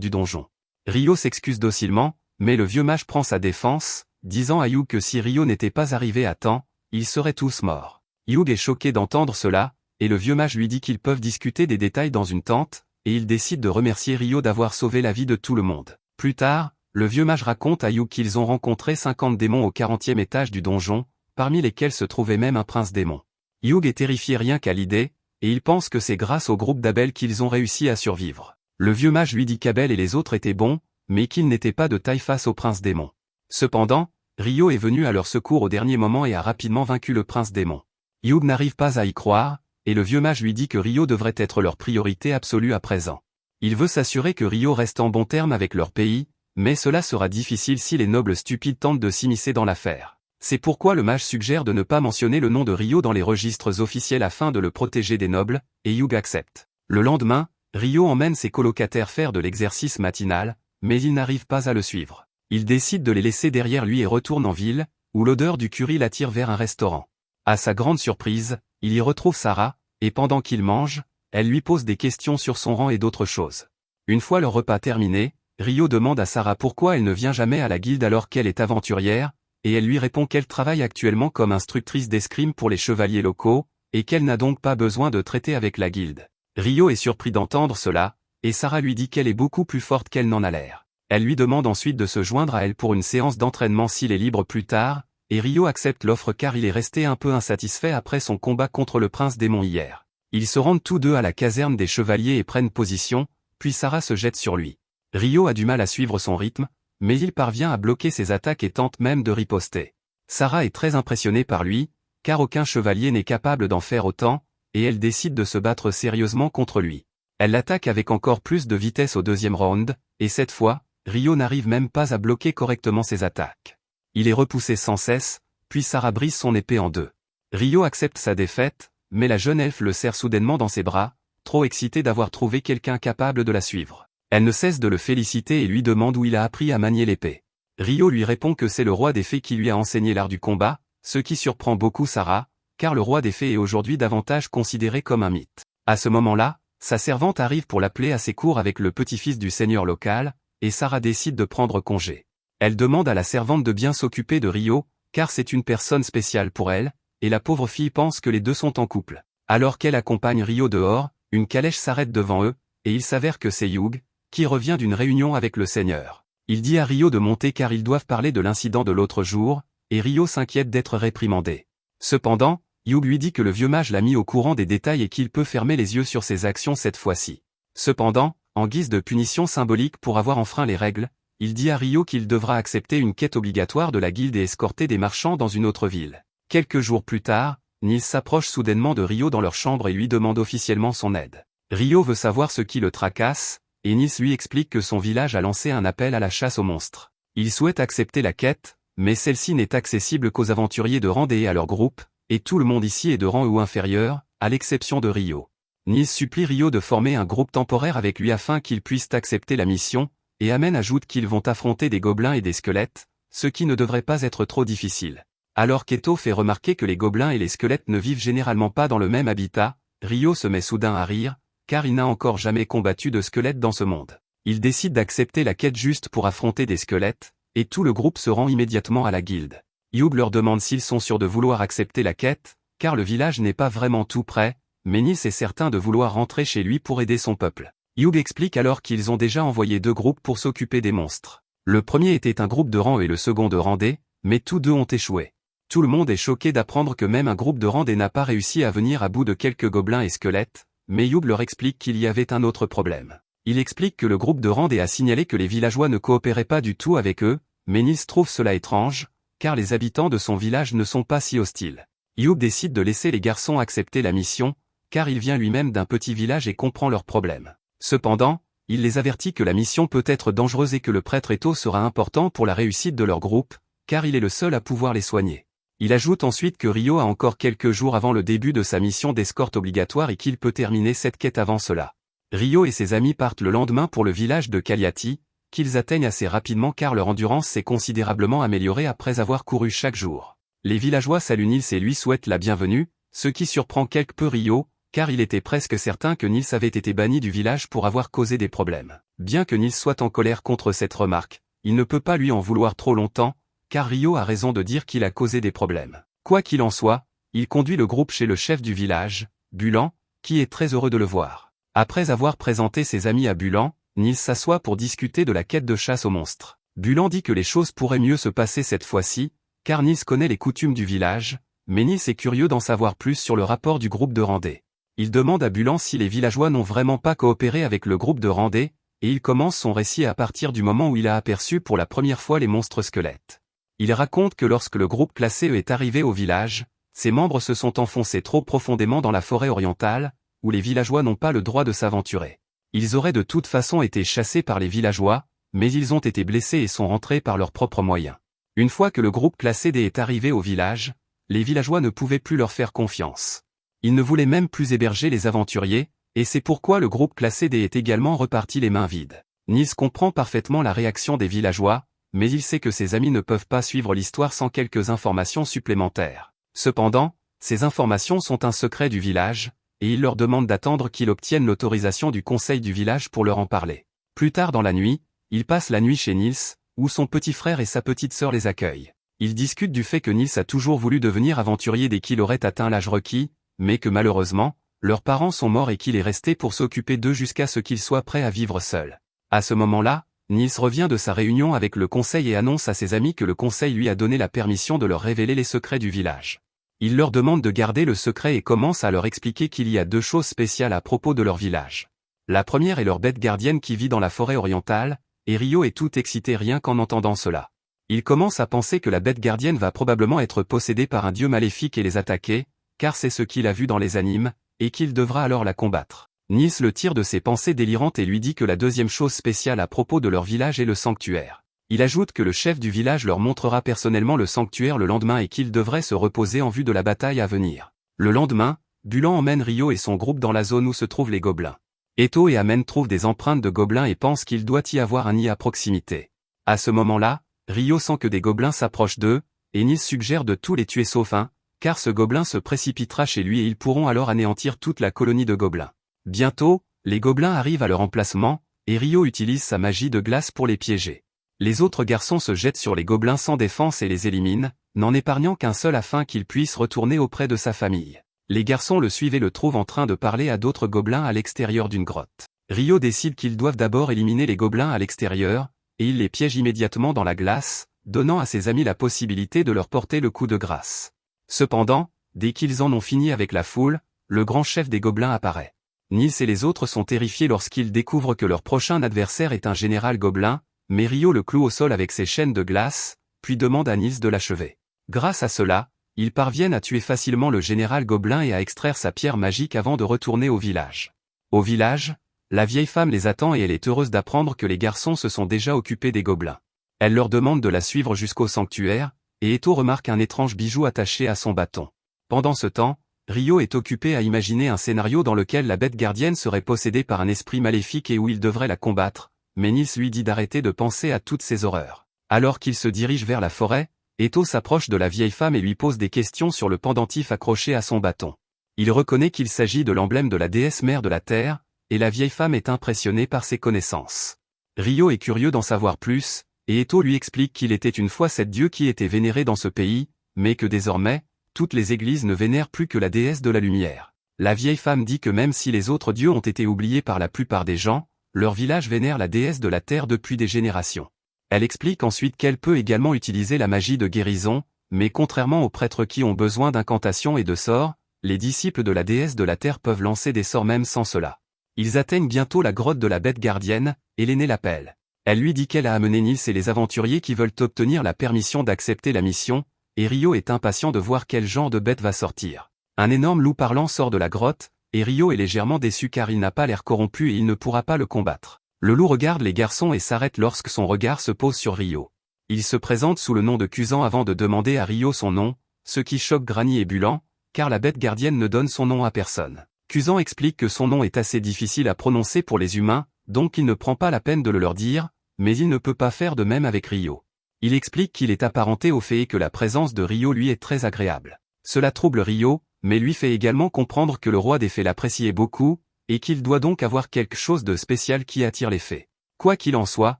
du donjon. Rio s'excuse docilement, mais le vieux mage prend sa défense, disant à Hugh que si Rio n'était pas arrivé à temps, ils seraient tous morts. Hugh est choqué d'entendre cela, et le vieux mage lui dit qu'ils peuvent discuter des détails dans une tente, et il décide de remercier Rio d'avoir sauvé la vie de tout le monde. Plus tard, le vieux mage raconte à Hugh qu'ils ont rencontré 50 démons au 40e étage du donjon, parmi lesquels se trouvait même un prince démon. Hugh est terrifié rien qu'à l'idée, et il pense que c'est grâce au groupe d'Abel qu'ils ont réussi à survivre. Le vieux mage lui dit qu'Abel et les autres étaient bons, mais qu'ils n'étaient pas de taille face au prince démon. Cependant, Rio est venu à leur secours au dernier moment et a rapidement vaincu le prince démon. Hugh n'arrive pas à y croire, et le vieux mage lui dit que Rio devrait être leur priorité absolue à présent. Il veut s'assurer que Rio reste en bon terme avec leur pays, mais cela sera difficile si les nobles stupides tentent de s'immiscer dans l'affaire. C'est pourquoi le mage suggère de ne pas mentionner le nom de Rio dans les registres officiels afin de le protéger des nobles, et Hugh accepte. Le lendemain, Rio emmène ses colocataires faire de l'exercice matinal, mais il n'arrive pas à le suivre. Il décide de les laisser derrière lui et retourne en ville, où l'odeur du curry l'attire vers un restaurant. À sa grande surprise, il y retrouve Sarah, et pendant qu'il mange, elle lui pose des questions sur son rang et d'autres choses. Une fois le repas terminé, Rio demande à Sarah pourquoi elle ne vient jamais à la guilde alors qu'elle est aventurière, et elle lui répond qu'elle travaille actuellement comme instructrice d'escrime pour les chevaliers locaux, et qu'elle n'a donc pas besoin de traiter avec la guilde. Rio est surpris d'entendre cela, et Sarah lui dit qu'elle est beaucoup plus forte qu'elle n'en a l'air. Elle lui demande ensuite de se joindre à elle pour une séance d'entraînement s'il est libre plus tard, et Rio accepte l'offre car il est resté un peu insatisfait après son combat contre le prince démon hier. Ils se rendent tous deux à la caserne des chevaliers et prennent position, puis Sarah se jette sur lui. Rio a du mal à suivre son rythme, mais il parvient à bloquer ses attaques et tente même de riposter. Sarah est très impressionnée par lui, car aucun chevalier n'est capable d'en faire autant, et elle décide de se battre sérieusement contre lui. Elle l'attaque avec encore plus de vitesse au deuxième round, et cette fois, Rio n'arrive même pas à bloquer correctement ses attaques. Il est repoussé sans cesse, puis Sarah brise son épée en deux. Rio accepte sa défaite, mais la jeune elfe le serre soudainement dans ses bras, trop excitée d'avoir trouvé quelqu'un capable de la suivre. Elle ne cesse de le féliciter et lui demande où il a appris à manier l'épée. Rio lui répond que c'est le roi des fées qui lui a enseigné l'art du combat, ce qui surprend beaucoup Sarah, car le roi des fées est aujourd'hui davantage considéré comme un mythe. À ce moment-là, sa servante arrive pour l'appeler à ses cours avec le petit-fils du seigneur local, et Sarah décide de prendre congé. Elle demande à la servante de bien s'occuper de Rio, car c'est une personne spéciale pour elle, et la pauvre fille pense que les deux sont en couple. Alors qu'elle accompagne Rio dehors, une calèche s'arrête devant eux, et il s'avère que c'est Hugh, qui revient d'une réunion avec le seigneur. Il dit à Rio de monter car ils doivent parler de l'incident de l'autre jour, et Rio s'inquiète d'être réprimandé. Cependant, Hugh lui dit que le vieux mage l'a mis au courant des détails et qu'il peut fermer les yeux sur ses actions cette fois-ci. Cependant, en guise de punition symbolique pour avoir enfreint les règles, il dit à Rio qu'il devra accepter une quête obligatoire de la guilde et escorter des marchands dans une autre ville. Quelques jours plus tard, Nils s'approche soudainement de Rio dans leur chambre et lui demande officiellement son aide. Rio veut savoir ce qui le tracasse, et Nils lui explique que son village a lancé un appel à la chasse aux monstres. Il souhaite accepter la quête, mais celle-ci n'est accessible qu'aux aventuriers de rang D et à leur groupe, et tout le monde ici est de rang ou inférieur, à l'exception de Rio. Nils supplie Rio de former un groupe temporaire avec lui afin qu'ils puissent accepter la mission, et Amen ajoute qu'ils vont affronter des gobelins et des squelettes, ce qui ne devrait pas être trop difficile. Alors qu'Eto fait remarquer que les gobelins et les squelettes ne vivent généralement pas dans le même habitat, Rio se met soudain à rire, car il n'a encore jamais combattu de squelettes dans ce monde. Il décide d'accepter la quête juste pour affronter des squelettes, et tout le groupe se rend immédiatement à la guilde. Hugh leur demande s'ils sont sûrs de vouloir accepter la quête, car le village n'est pas vraiment tout prêt, mais Nils est certain de vouloir rentrer chez lui pour aider son peuple. Hugh explique alors qu'ils ont déjà envoyé 2 groupes pour s'occuper des monstres. Le premier était un groupe de rang et le second de rang D, mais tous 2 ont échoué. Tout le monde est choqué d'apprendre que même un groupe de rang D n'a pas réussi à venir à bout de quelques gobelins et squelettes, mais Hugh leur explique qu'il y avait un autre problème. Il explique que le groupe de rang D a signalé que les villageois ne coopéraient pas du tout avec eux, mais Nils trouve cela étrange, car les habitants de son village ne sont pas si hostiles. Hugh décide de laisser les garçons accepter la mission, car il vient lui-même d'un petit village et comprend leurs problèmes. Cependant, il les avertit que la mission peut être dangereuse et que le prêtre Eto sera important pour la réussite de leur groupe, car il est le seul à pouvoir les soigner. Il ajoute ensuite que Rio a encore quelques jours avant le début de sa mission d'escorte obligatoire et qu'il peut terminer cette quête avant cela. Rio et ses amis partent le lendemain pour le village de Cagliati, qu'ils atteignent assez rapidement car leur endurance s'est considérablement améliorée après avoir couru chaque jour. Les villageois saluent Nils et lui souhaitent la bienvenue, ce qui surprend quelque peu Rio, car il était presque certain que Nils avait été banni du village pour avoir causé des problèmes. Bien que Nils soit en colère contre cette remarque, il ne peut pas lui en vouloir trop longtemps, car Rio a raison de dire qu'il a causé des problèmes. Quoi qu'il en soit, il conduit le groupe chez le chef du village, Bulan, qui est très heureux de le voir. Après avoir présenté ses amis à Bulan, Nils s'assoit pour discuter de la quête de chasse aux monstres. Bulan dit que les choses pourraient mieux se passer cette fois-ci, car Nils connaît les coutumes du village, mais Nils est curieux d'en savoir plus sur le rapport du groupe de randonnée. Il demande à Bulan si les villageois n'ont vraiment pas coopéré avec le groupe de randonnée, et il commence son récit à partir du moment où il a aperçu pour la première fois les monstres squelettes. Il raconte que lorsque le groupe classé E est arrivé au village, ses membres se sont enfoncés trop profondément dans la forêt orientale, où les villageois n'ont pas le droit de s'aventurer. Ils auraient de toute façon été chassés par les villageois, mais ils ont été blessés et sont rentrés par leurs propres moyens. Une fois que le groupe classé D est arrivé au village, les villageois ne pouvaient plus leur faire confiance. Ils ne voulaient même plus héberger les aventuriers, et c'est pourquoi le groupe classé D est également reparti les mains vides. Nils comprend parfaitement la réaction des villageois, mais il sait que ses amis ne peuvent pas suivre l'histoire sans quelques informations supplémentaires. Cependant, ces informations sont un secret du village, et il leur demande d'attendre qu'il obtienne l'autorisation du conseil du village pour leur en parler. Plus tard dans la nuit, il passe la nuit chez Nils, où son petit frère et sa petite sœur les accueillent. Ils discutent du fait que Nils a toujours voulu devenir aventurier dès qu'il aurait atteint l'âge requis, mais que malheureusement, leurs parents sont morts et qu'il est resté pour s'occuper d'eux jusqu'à ce qu'il soit prêt à vivre seul. À ce moment-là, Nils revient de sa réunion avec le conseil et annonce à ses amis que le conseil lui a donné la permission de leur révéler les secrets du village. Il leur demande de garder le secret et commence à leur expliquer qu'il y a deux choses spéciales à propos de leur village. La première est leur bête gardienne qui vit dans la forêt orientale, et Rio est tout excité rien qu'en entendant cela. Il commence à penser que la bête gardienne va probablement être possédée par un dieu maléfique et les attaquer, car c'est ce qu'il a vu dans les animes, et qu'il devra alors la combattre. Nils le tire de ses pensées délirantes et lui dit que la deuxième chose spéciale à propos de leur village est le sanctuaire. Il ajoute que le chef du village leur montrera personnellement le sanctuaire le lendemain et qu'ils devraient se reposer en vue de la bataille à venir. Le lendemain, Bulan emmène Rio et son groupe dans la zone où se trouvent les gobelins. Eto et Amen trouvent des empreintes de gobelins et pensent qu'il doit y avoir un nid à proximité. À ce moment-là, Rio sent que des gobelins s'approchent d'eux, et Nils suggère de tous les tuer sauf un, car ce gobelin se précipitera chez lui et ils pourront alors anéantir toute la colonie de gobelins. Bientôt, les gobelins arrivent à leur emplacement, et Rio utilise sa magie de glace pour les piéger. Les autres garçons se jettent sur les gobelins sans défense et les éliminent, n'en épargnant qu'un seul afin qu'il puisse retourner auprès de sa famille. Les garçons le suivent et le trouvent en train de parler à d'autres gobelins à l'extérieur d'une grotte. Rio décide qu'ils doivent d'abord éliminer les gobelins à l'extérieur, et il les piège immédiatement dans la glace, donnant à ses amis la possibilité de leur porter le coup de grâce. Cependant, dès qu'ils en ont fini avec la foule, le grand chef des gobelins apparaît. Nils et les autres sont terrifiés lorsqu'ils découvrent que leur prochain adversaire est un général gobelin, mais Rio le cloue au sol avec ses chaînes de glace, puis demande à Nils de l'achever. Grâce à cela, ils parviennent à tuer facilement le général gobelin et à extraire sa pierre magique avant de retourner au village. Au village, la vieille femme les attend et elle est heureuse d'apprendre que les garçons se sont déjà occupés des gobelins. Elle leur demande de la suivre jusqu'au sanctuaire, et Eto remarque un étrange bijou attaché à son bâton. Pendant ce temps, Rio est occupé à imaginer un scénario dans lequel la bête gardienne serait possédée par un esprit maléfique et où il devrait la combattre, mais Nils lui dit d'arrêter de penser à toutes ces horreurs. Alors qu'il se dirige vers la forêt, Eto s'approche de la vieille femme et lui pose des questions sur le pendentif accroché à son bâton. Il reconnaît qu'il s'agit de l'emblème de la déesse mère de la terre, et la vieille femme est impressionnée par ses connaissances. Rio est curieux d'en savoir plus, et Eto lui explique qu'il était une fois cette dieu qui était vénérée dans ce pays, mais que désormais, toutes les églises ne vénèrent plus que la déesse de la lumière. La vieille femme dit que même si les autres dieux ont été oubliés par la plupart des gens, leur village vénère la déesse de la terre depuis des générations. Elle explique ensuite qu'elle peut également utiliser la magie de guérison, mais contrairement aux prêtres qui ont besoin d'incantations et de sorts, les disciples de la déesse de la terre peuvent lancer des sorts même sans cela. Ils atteignent bientôt la grotte de la bête gardienne, et l'aînée l'appelle. Elle lui dit qu'elle a amené Nils et les aventuriers qui veulent obtenir la permission d'accepter la mission, et Rio est impatient de voir quel genre de bête va sortir. Un énorme loup parlant sort de la grotte, et Rio est légèrement déçu car il n'a pas l'air corrompu et il ne pourra pas le combattre. Le loup regarde les garçons et s'arrête lorsque son regard se pose sur Rio. Il se présente sous le nom de Kuzan avant de demander à Rio son nom, ce qui choque Granny et Bulan, car la bête gardienne ne donne son nom à personne. Kuzan explique que son nom est assez difficile à prononcer pour les humains, donc il ne prend pas la peine de le leur dire, mais il ne peut pas faire de même avec Ryo. Il explique qu'il est apparenté au fait que la présence de Ryo lui est très agréable. Cela trouble Ryo, mais lui fait également comprendre que le roi des fées l'appréciait beaucoup, et qu'il doit donc avoir quelque chose de spécial qui attire les fées. Quoi qu'il en soit,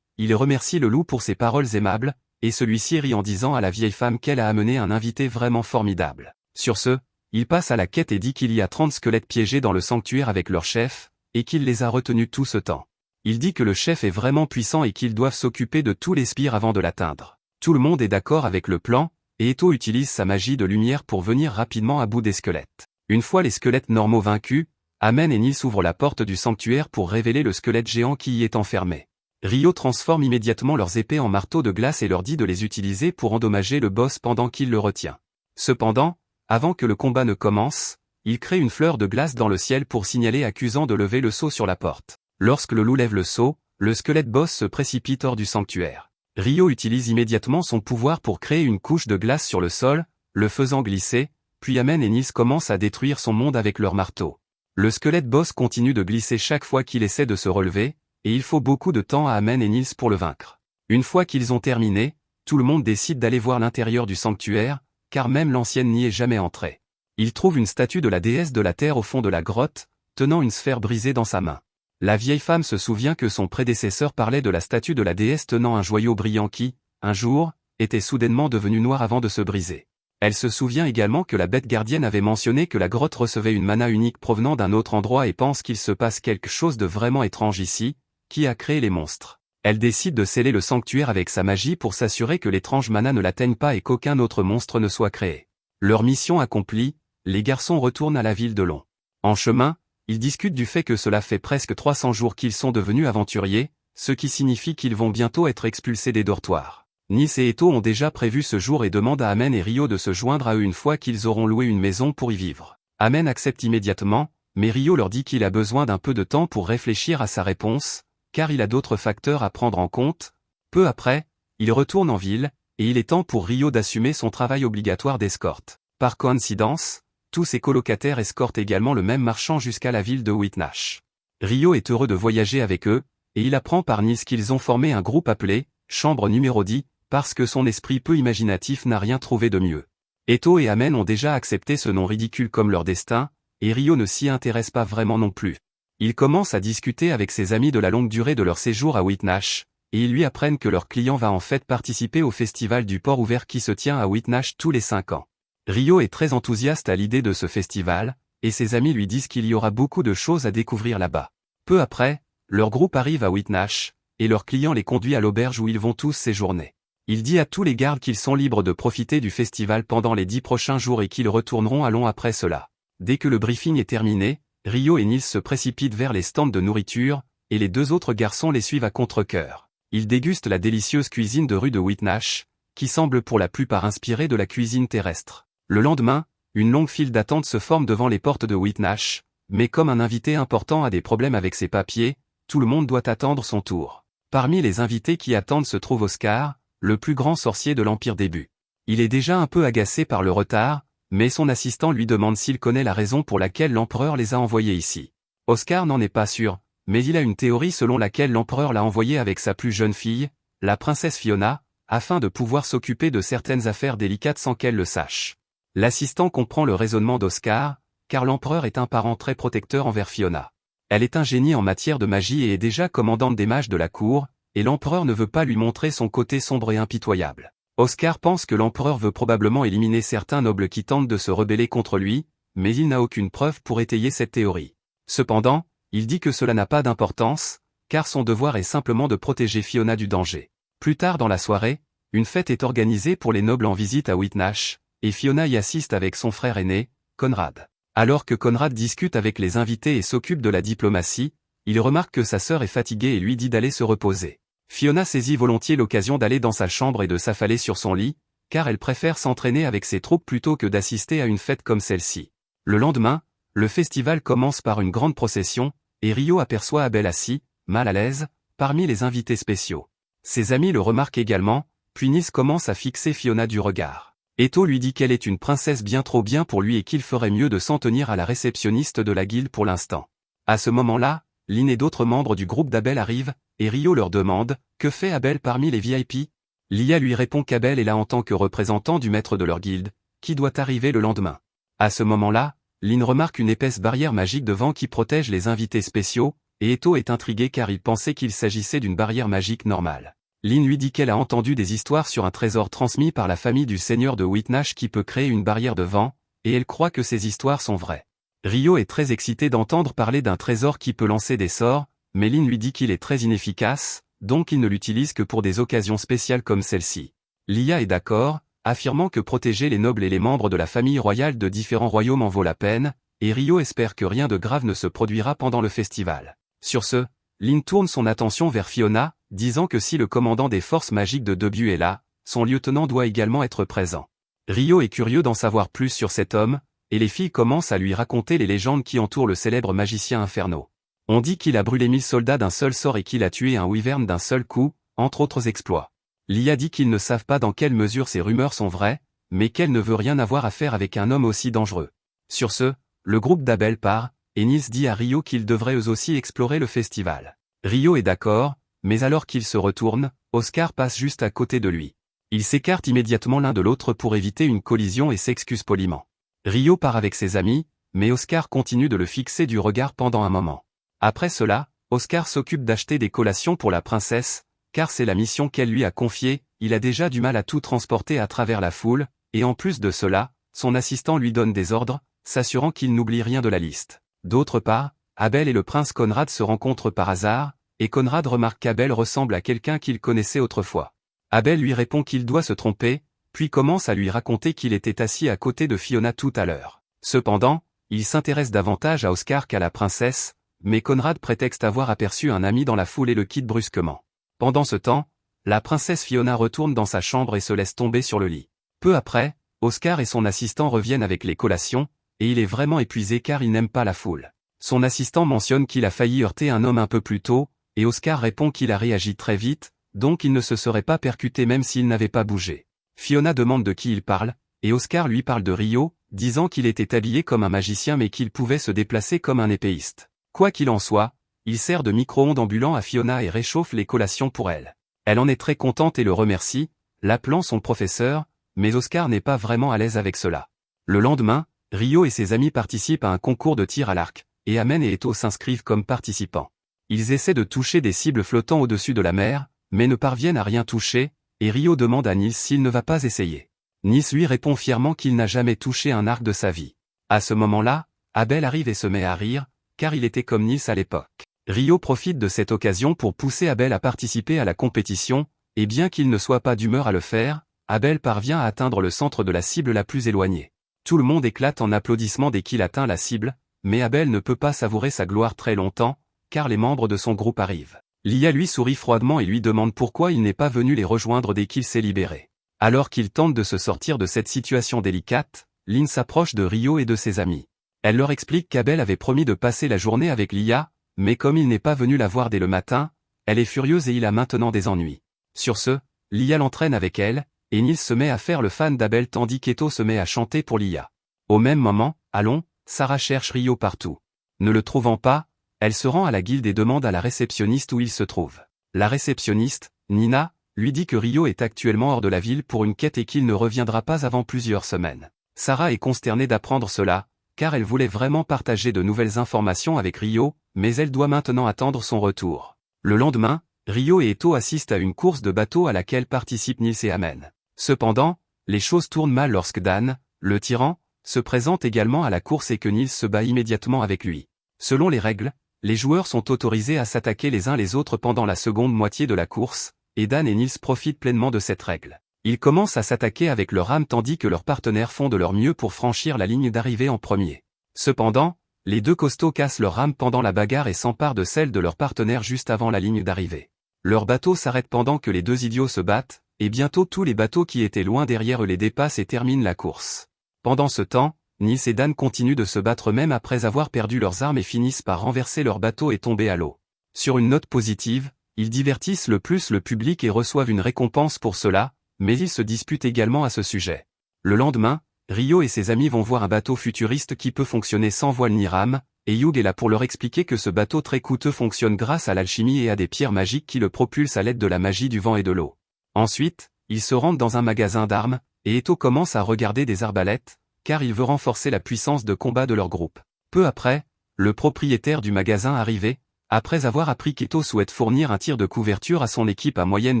il remercie le loup pour ses paroles aimables, et celui-ci rit en disant à la vieille femme qu'elle a amené un invité vraiment formidable. Sur ce, il passe à la quête et dit qu'il y a 30 squelettes piégés dans le sanctuaire avec leur chef, et qu'il les a retenus tout ce temps. Il dit que le chef est vraiment puissant et qu'ils doivent s'occuper de tous les spires avant de l'atteindre. Tout le monde est d'accord avec le plan, et Eto utilise sa magie de lumière pour venir rapidement à bout des squelettes. Une fois les squelettes normaux vaincus, Amen et Nils ouvrent la porte du sanctuaire pour révéler le squelette géant qui y est enfermé. Ryo transforme immédiatement leurs épées en marteaux de glace et leur dit de les utiliser pour endommager le boss pendant qu'il le retient. Cependant, avant que le combat ne commence, il crée une fleur de glace dans le ciel pour signaler à Kuzan de lever le sceau sur la porte. Lorsque le loup lève le sceau, le squelette boss se précipite hors du sanctuaire. Ryo utilise immédiatement son pouvoir pour créer une couche de glace sur le sol, le faisant glisser, puis Amen et Nils commencent à détruire son monde avec leurs marteaux. Le squelette boss continue de glisser chaque fois qu'il essaie de se relever, et il faut beaucoup de temps à Amen et Nils pour le vaincre. Une fois qu'ils ont terminé, tout le monde décide d'aller voir l'intérieur du sanctuaire, car même l'ancienne n'y est jamais entrée. Ils trouvent une statue de la déesse de la terre au fond de la grotte, tenant une sphère brisée dans sa main. La vieille femme se souvient que son prédécesseur parlait de la statue de la déesse tenant un joyau brillant qui, un jour, était soudainement devenu noir avant de se briser. Elle se souvient également que la bête gardienne avait mentionné que la grotte recevait une mana unique provenant d'un autre endroit et pense qu'il se passe quelque chose de vraiment étrange ici, qui a créé les monstres. Elle décide de sceller le sanctuaire avec sa magie pour s'assurer que l'étrange mana ne l'atteigne pas et qu'aucun autre monstre ne soit créé. Leur mission accomplie, les garçons retournent à la ville de Long. En chemin, ils discutent du fait que cela fait presque 300 jours qu'ils sont devenus aventuriers, ce qui signifie qu'ils vont bientôt être expulsés des dortoirs. Nils et Eto ont déjà prévu ce jour et demandent à Amen et Ryo de se joindre à eux une fois qu'ils auront loué une maison pour y vivre. Amen accepte immédiatement, mais Ryo leur dit qu'il a besoin d'un peu de temps pour réfléchir à sa réponse, car il a d'autres facteurs à prendre en compte. Peu après, il retourne en ville, et il est temps pour Ryo d'assumer son travail obligatoire d'escorte. Par coïncidence, tous ses colocataires escortent également le même marchand jusqu'à la ville de Whitnash. Ryo est heureux de voyager avec eux, et il apprend par Nils qu'ils ont formé un groupe appelé « Chambre numéro 10 », parce que son esprit peu imaginatif n'a rien trouvé de mieux. Eto et Amen ont déjà accepté ce nom ridicule comme leur destin, et Ryo ne s'y intéresse pas vraiment non plus. Il commence à discuter avec ses amis de la longue durée de leur séjour à Whitnash, et ils lui apprennent que leur client va en fait participer au festival du port ouvert qui se tient à Whitnash tous les 5 ans. Ryo est très enthousiaste à l'idée de ce festival, et ses amis lui disent qu'il y aura beaucoup de choses à découvrir là-bas. Peu après, leur groupe arrive à Whitnash, et leur client les conduit à l'auberge où ils vont tous séjourner. Il dit à tous les gardes qu'ils sont libres de profiter du festival pendant les 10 prochains jours et qu'ils retourneront à Long après cela. Dès que le briefing est terminé, Ryo et Nils se précipitent vers les stands de nourriture, et les deux autres garçons les suivent à contre-cœur. Ils dégustent la délicieuse cuisine de rue de Whitnash, qui semble pour la plupart inspirée de la cuisine terrestre. Le lendemain, une longue file d'attente se forme devant les portes de Whitnash, mais comme un invité important a des problèmes avec ses papiers, tout le monde doit attendre son tour. Parmi les invités qui attendent se trouve Oscar, le plus grand sorcier de l'Empire Début. Il est déjà un peu agacé par le retard, mais son assistant lui demande s'il connaît la raison pour laquelle l'empereur les a envoyés ici. Oscar n'en est pas sûr, mais il a une théorie selon laquelle l'empereur l'a envoyé avec sa plus jeune fille, la princesse Fiona, afin de pouvoir s'occuper de certaines affaires délicates sans qu'elle le sache. L'assistant comprend le raisonnement d'Oscar, car l'empereur est un parent très protecteur envers Fiona. Elle est un génie en matière de magie et est déjà commandante des mages de la cour, et l'empereur ne veut pas lui montrer son côté sombre et impitoyable. Oscar pense que l'empereur veut probablement éliminer certains nobles qui tentent de se rebeller contre lui, mais il n'a aucune preuve pour étayer cette théorie. Cependant, il dit que cela n'a pas d'importance, car son devoir est simplement de protéger Fiona du danger. Plus tard dans la soirée, une fête est organisée pour les nobles en visite à Whitnash, et Fiona y assiste avec son frère aîné, Conrad. Alors que Conrad discute avec les invités et s'occupe de la diplomatie, il remarque que sa sœur est fatiguée et lui dit d'aller se reposer. Fiona saisit volontiers l'occasion d'aller dans sa chambre et de s'affaler sur son lit, car elle préfère s'entraîner avec ses troupes plutôt que d'assister à une fête comme celle-ci. Le lendemain, le festival commence par une grande procession, et Ryo aperçoit Abel assis, mal à l'aise, parmi les invités spéciaux. Ses amis le remarquent également, puis Nils commence à fixer Fiona du regard. Eto lui dit qu'elle est une princesse bien trop bien pour lui et qu'il ferait mieux de s'en tenir à la réceptionniste de la guilde pour l'instant. À ce moment-là, Lynn et d'autres membres du groupe d'Abel arrivent, et Rio leur demande « Que fait Abel parmi les VIP ?» Lia lui répond qu'Abel est là en tant que représentant du maître de leur guilde, qui doit arriver le lendemain. À ce moment-là, Lynn remarque une épaisse barrière magique devant qui protège les invités spéciaux, et Eto est intrigué car il pensait qu'il s'agissait d'une barrière magique normale. Lynn lui dit qu'elle a entendu des histoires sur un trésor transmis par la famille du seigneur de Whitnash qui peut créer une barrière de vent, et elle croit que ces histoires sont vraies. Rio est très excité d'entendre parler d'un trésor qui peut lancer des sorts, mais Lynn lui dit qu'il est très inefficace, donc il ne l'utilise que pour des occasions spéciales comme celle-ci. Lia est d'accord, affirmant que protéger les nobles et les membres de la famille royale de différents royaumes en vaut la peine, et Rio espère que rien de grave ne se produira pendant le festival. Sur ce, Lynn tourne son attention vers Fiona, disant que si le commandant des forces magiques de Debut est là, son lieutenant doit également être présent. Rio est curieux d'en savoir plus sur cet homme, et les filles commencent à lui raconter les légendes qui entourent le célèbre magicien Inferno. On dit qu'il a brûlé 1000 soldats d'un seul sort et qu'il a tué un wyvern d'un seul coup, entre autres exploits. Lia dit qu'ils ne savent pas dans quelle mesure ces rumeurs sont vraies, mais qu'elle ne veut rien avoir à faire avec un homme aussi dangereux. Sur ce, le groupe d'Abel part, et Nils dit à Rio qu'ils devraient eux aussi explorer le festival. Rio est d'accord, mais alors qu'il se retourne, Oscar passe juste à côté de lui. Ils s'écartent immédiatement l'un de l'autre pour éviter une collision et s'excusent poliment. Rio part avec ses amis, mais Oscar continue de le fixer du regard pendant un moment. Après cela, Oscar s'occupe d'acheter des collations pour la princesse, car c'est la mission qu'elle lui a confiée, il a déjà du mal à tout transporter à travers la foule, et en plus de cela, son assistant lui donne des ordres, s'assurant qu'il n'oublie rien de la liste. D'autre part, Abel et le prince Conrad se rencontrent par hasard, et Conrad remarque qu'Abel ressemble à quelqu'un qu'il connaissait autrefois. Abel lui répond qu'il doit se tromper, puis commence à lui raconter qu'il était assis à côté de Fiona tout à l'heure. Cependant, il s'intéresse davantage à Oscar qu'à la princesse, mais Conrad prétexte avoir aperçu un ami dans la foule et le quitte brusquement. Pendant ce temps, la princesse Fiona retourne dans sa chambre et se laisse tomber sur le lit. Peu après, Oscar et son assistant reviennent avec les collations, et il est vraiment épuisé car il n'aime pas la foule. Son assistant mentionne qu'il a failli heurter un homme un peu plus tôt, et Oscar répond qu'il a réagi très vite, donc il ne se serait pas percuté même s'il n'avait pas bougé. Fiona demande de qui il parle, et Oscar lui parle de Rio, disant qu'il était habillé comme un magicien mais qu'il pouvait se déplacer comme un épéiste. Quoi qu'il en soit, il sert de micro-ondes ambulant à Fiona et réchauffe les collations pour elle. Elle en est très contente et le remercie, l'appelant son professeur, mais Oscar n'est pas vraiment à l'aise avec cela. Le lendemain, Rio et ses amis participent à un concours de tir à l'arc, et Amen et Eto s'inscrivent comme participants. Ils essaient de toucher des cibles flottant au-dessus de la mer, mais ne parviennent à rien toucher, et Rio demande à Nils s'il ne va pas essayer. Nils lui répond fièrement qu'il n'a jamais touché un arc de sa vie. À ce moment-là, Abel arrive et se met à rire, car il était comme Nils à l'époque. Rio profite de cette occasion pour pousser Abel à participer à la compétition, et bien qu'il ne soit pas d'humeur à le faire, Abel parvient à atteindre le centre de la cible la plus éloignée. Tout le monde éclate en applaudissements dès qu'il atteint la cible, mais Abel ne peut pas savourer sa gloire très longtemps, car les membres de son groupe arrivent. Lia lui sourit froidement et lui demande pourquoi il n'est pas venu les rejoindre dès qu'il s'est libéré. Alors qu'il tente de se sortir de cette situation délicate, Lynn s'approche de Rio et de ses amis. Elle leur explique qu'Abel avait promis de passer la journée avec Lia, mais comme il n'est pas venu la voir dès le matin, elle est furieuse et il a maintenant des ennuis. Sur ce, Lia l'entraîne avec elle, et Nils se met à faire le fan d'Abel tandis qu'Eto se met à chanter pour Lia. Au même moment, allons, Sarah cherche Rio partout. Ne le trouvant pas, elle se rend à la guilde et demande à la réceptionniste où il se trouve. La réceptionniste, Nina, lui dit que Rio est actuellement hors de la ville pour une quête et qu'il ne reviendra pas avant plusieurs semaines. Sarah est consternée d'apprendre cela, car elle voulait vraiment partager de nouvelles informations avec Rio, mais elle doit maintenant attendre son retour. Le lendemain, Rio et Eto assistent à une course de bateau à laquelle participent Nils et Amen. Cependant, les choses tournent mal lorsque Dan, le tyran, se présente également à la course et que Nils se bat immédiatement avec lui. Selon les règles, les joueurs sont autorisés à s'attaquer les uns les autres pendant la seconde moitié de la course, et Dan et Nils profitent pleinement de cette règle. Ils commencent à s'attaquer avec leur rame tandis que leurs partenaires font de leur mieux pour franchir la ligne d'arrivée en premier. Cependant, les deux costauds cassent leur rame pendant la bagarre et s'emparent de celle de leur partenaire juste avant la ligne d'arrivée. Leur bateau s'arrête pendant que les deux idiots se battent, et bientôt tous les bateaux qui étaient loin derrière eux les dépassent et terminent la course. Pendant ce temps, Nils et Dan continuent de se battre même après avoir perdu leurs armes et finissent par renverser leur bateau et tomber à l'eau. Sur une note positive, ils divertissent le plus le public et reçoivent une récompense pour cela, mais ils se disputent également à ce sujet. Le lendemain, Ryo et ses amis vont voir un bateau futuriste qui peut fonctionner sans voile ni rame, et Hugh est là pour leur expliquer que ce bateau très coûteux fonctionne grâce à l'alchimie et à des pierres magiques qui le propulsent à l'aide de la magie du vent et de l'eau. Ensuite, ils se rendent dans un magasin d'armes, et Eto commence à regarder des arbalètes, car il veut renforcer la puissance de combat de leur groupe. Peu après, le propriétaire du magasin arrivé, après avoir appris qu'Eto souhaite fournir un tir de couverture à son équipe à moyenne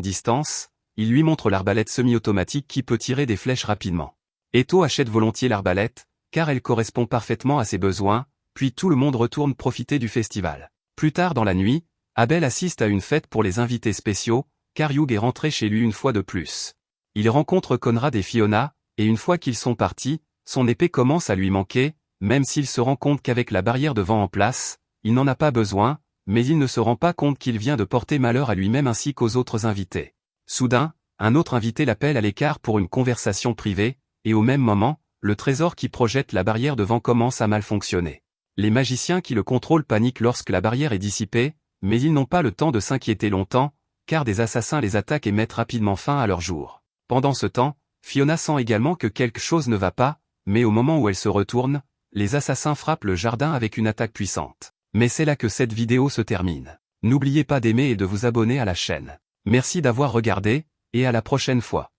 distance, il lui montre l'arbalète semi-automatique qui peut tirer des flèches rapidement. Eto achète volontiers l'arbalète, car elle correspond parfaitement à ses besoins, puis tout le monde retourne profiter du festival. Plus tard dans la nuit, Abel assiste à une fête pour les invités spéciaux, car Hugh est rentré chez lui une fois de plus. Il rencontre Conrad et Fiona, et une fois qu'ils sont partis, son épée commence à lui manquer, même s'il se rend compte qu'avec la barrière de vent en place, il n'en a pas besoin, mais il ne se rend pas compte qu'il vient de porter malheur à lui-même ainsi qu'aux autres invités. Soudain, un autre invité l'appelle à l'écart pour une conversation privée, et au même moment, le trésor qui projette la barrière de vent commence à mal fonctionner. Les magiciens qui le contrôlent paniquent lorsque la barrière est dissipée, mais ils n'ont pas le temps de s'inquiéter longtemps, car des assassins les attaquent et mettent rapidement fin à leur jour. Pendant ce temps, Fiona sent également que quelque chose ne va pas, mais au moment où elle se retourne, les assassins frappent le jardin avec une attaque puissante. Mais c'est là que cette vidéo se termine. N'oubliez pas d'aimer et de vous abonner à la chaîne. Merci d'avoir regardé, et à la prochaine fois.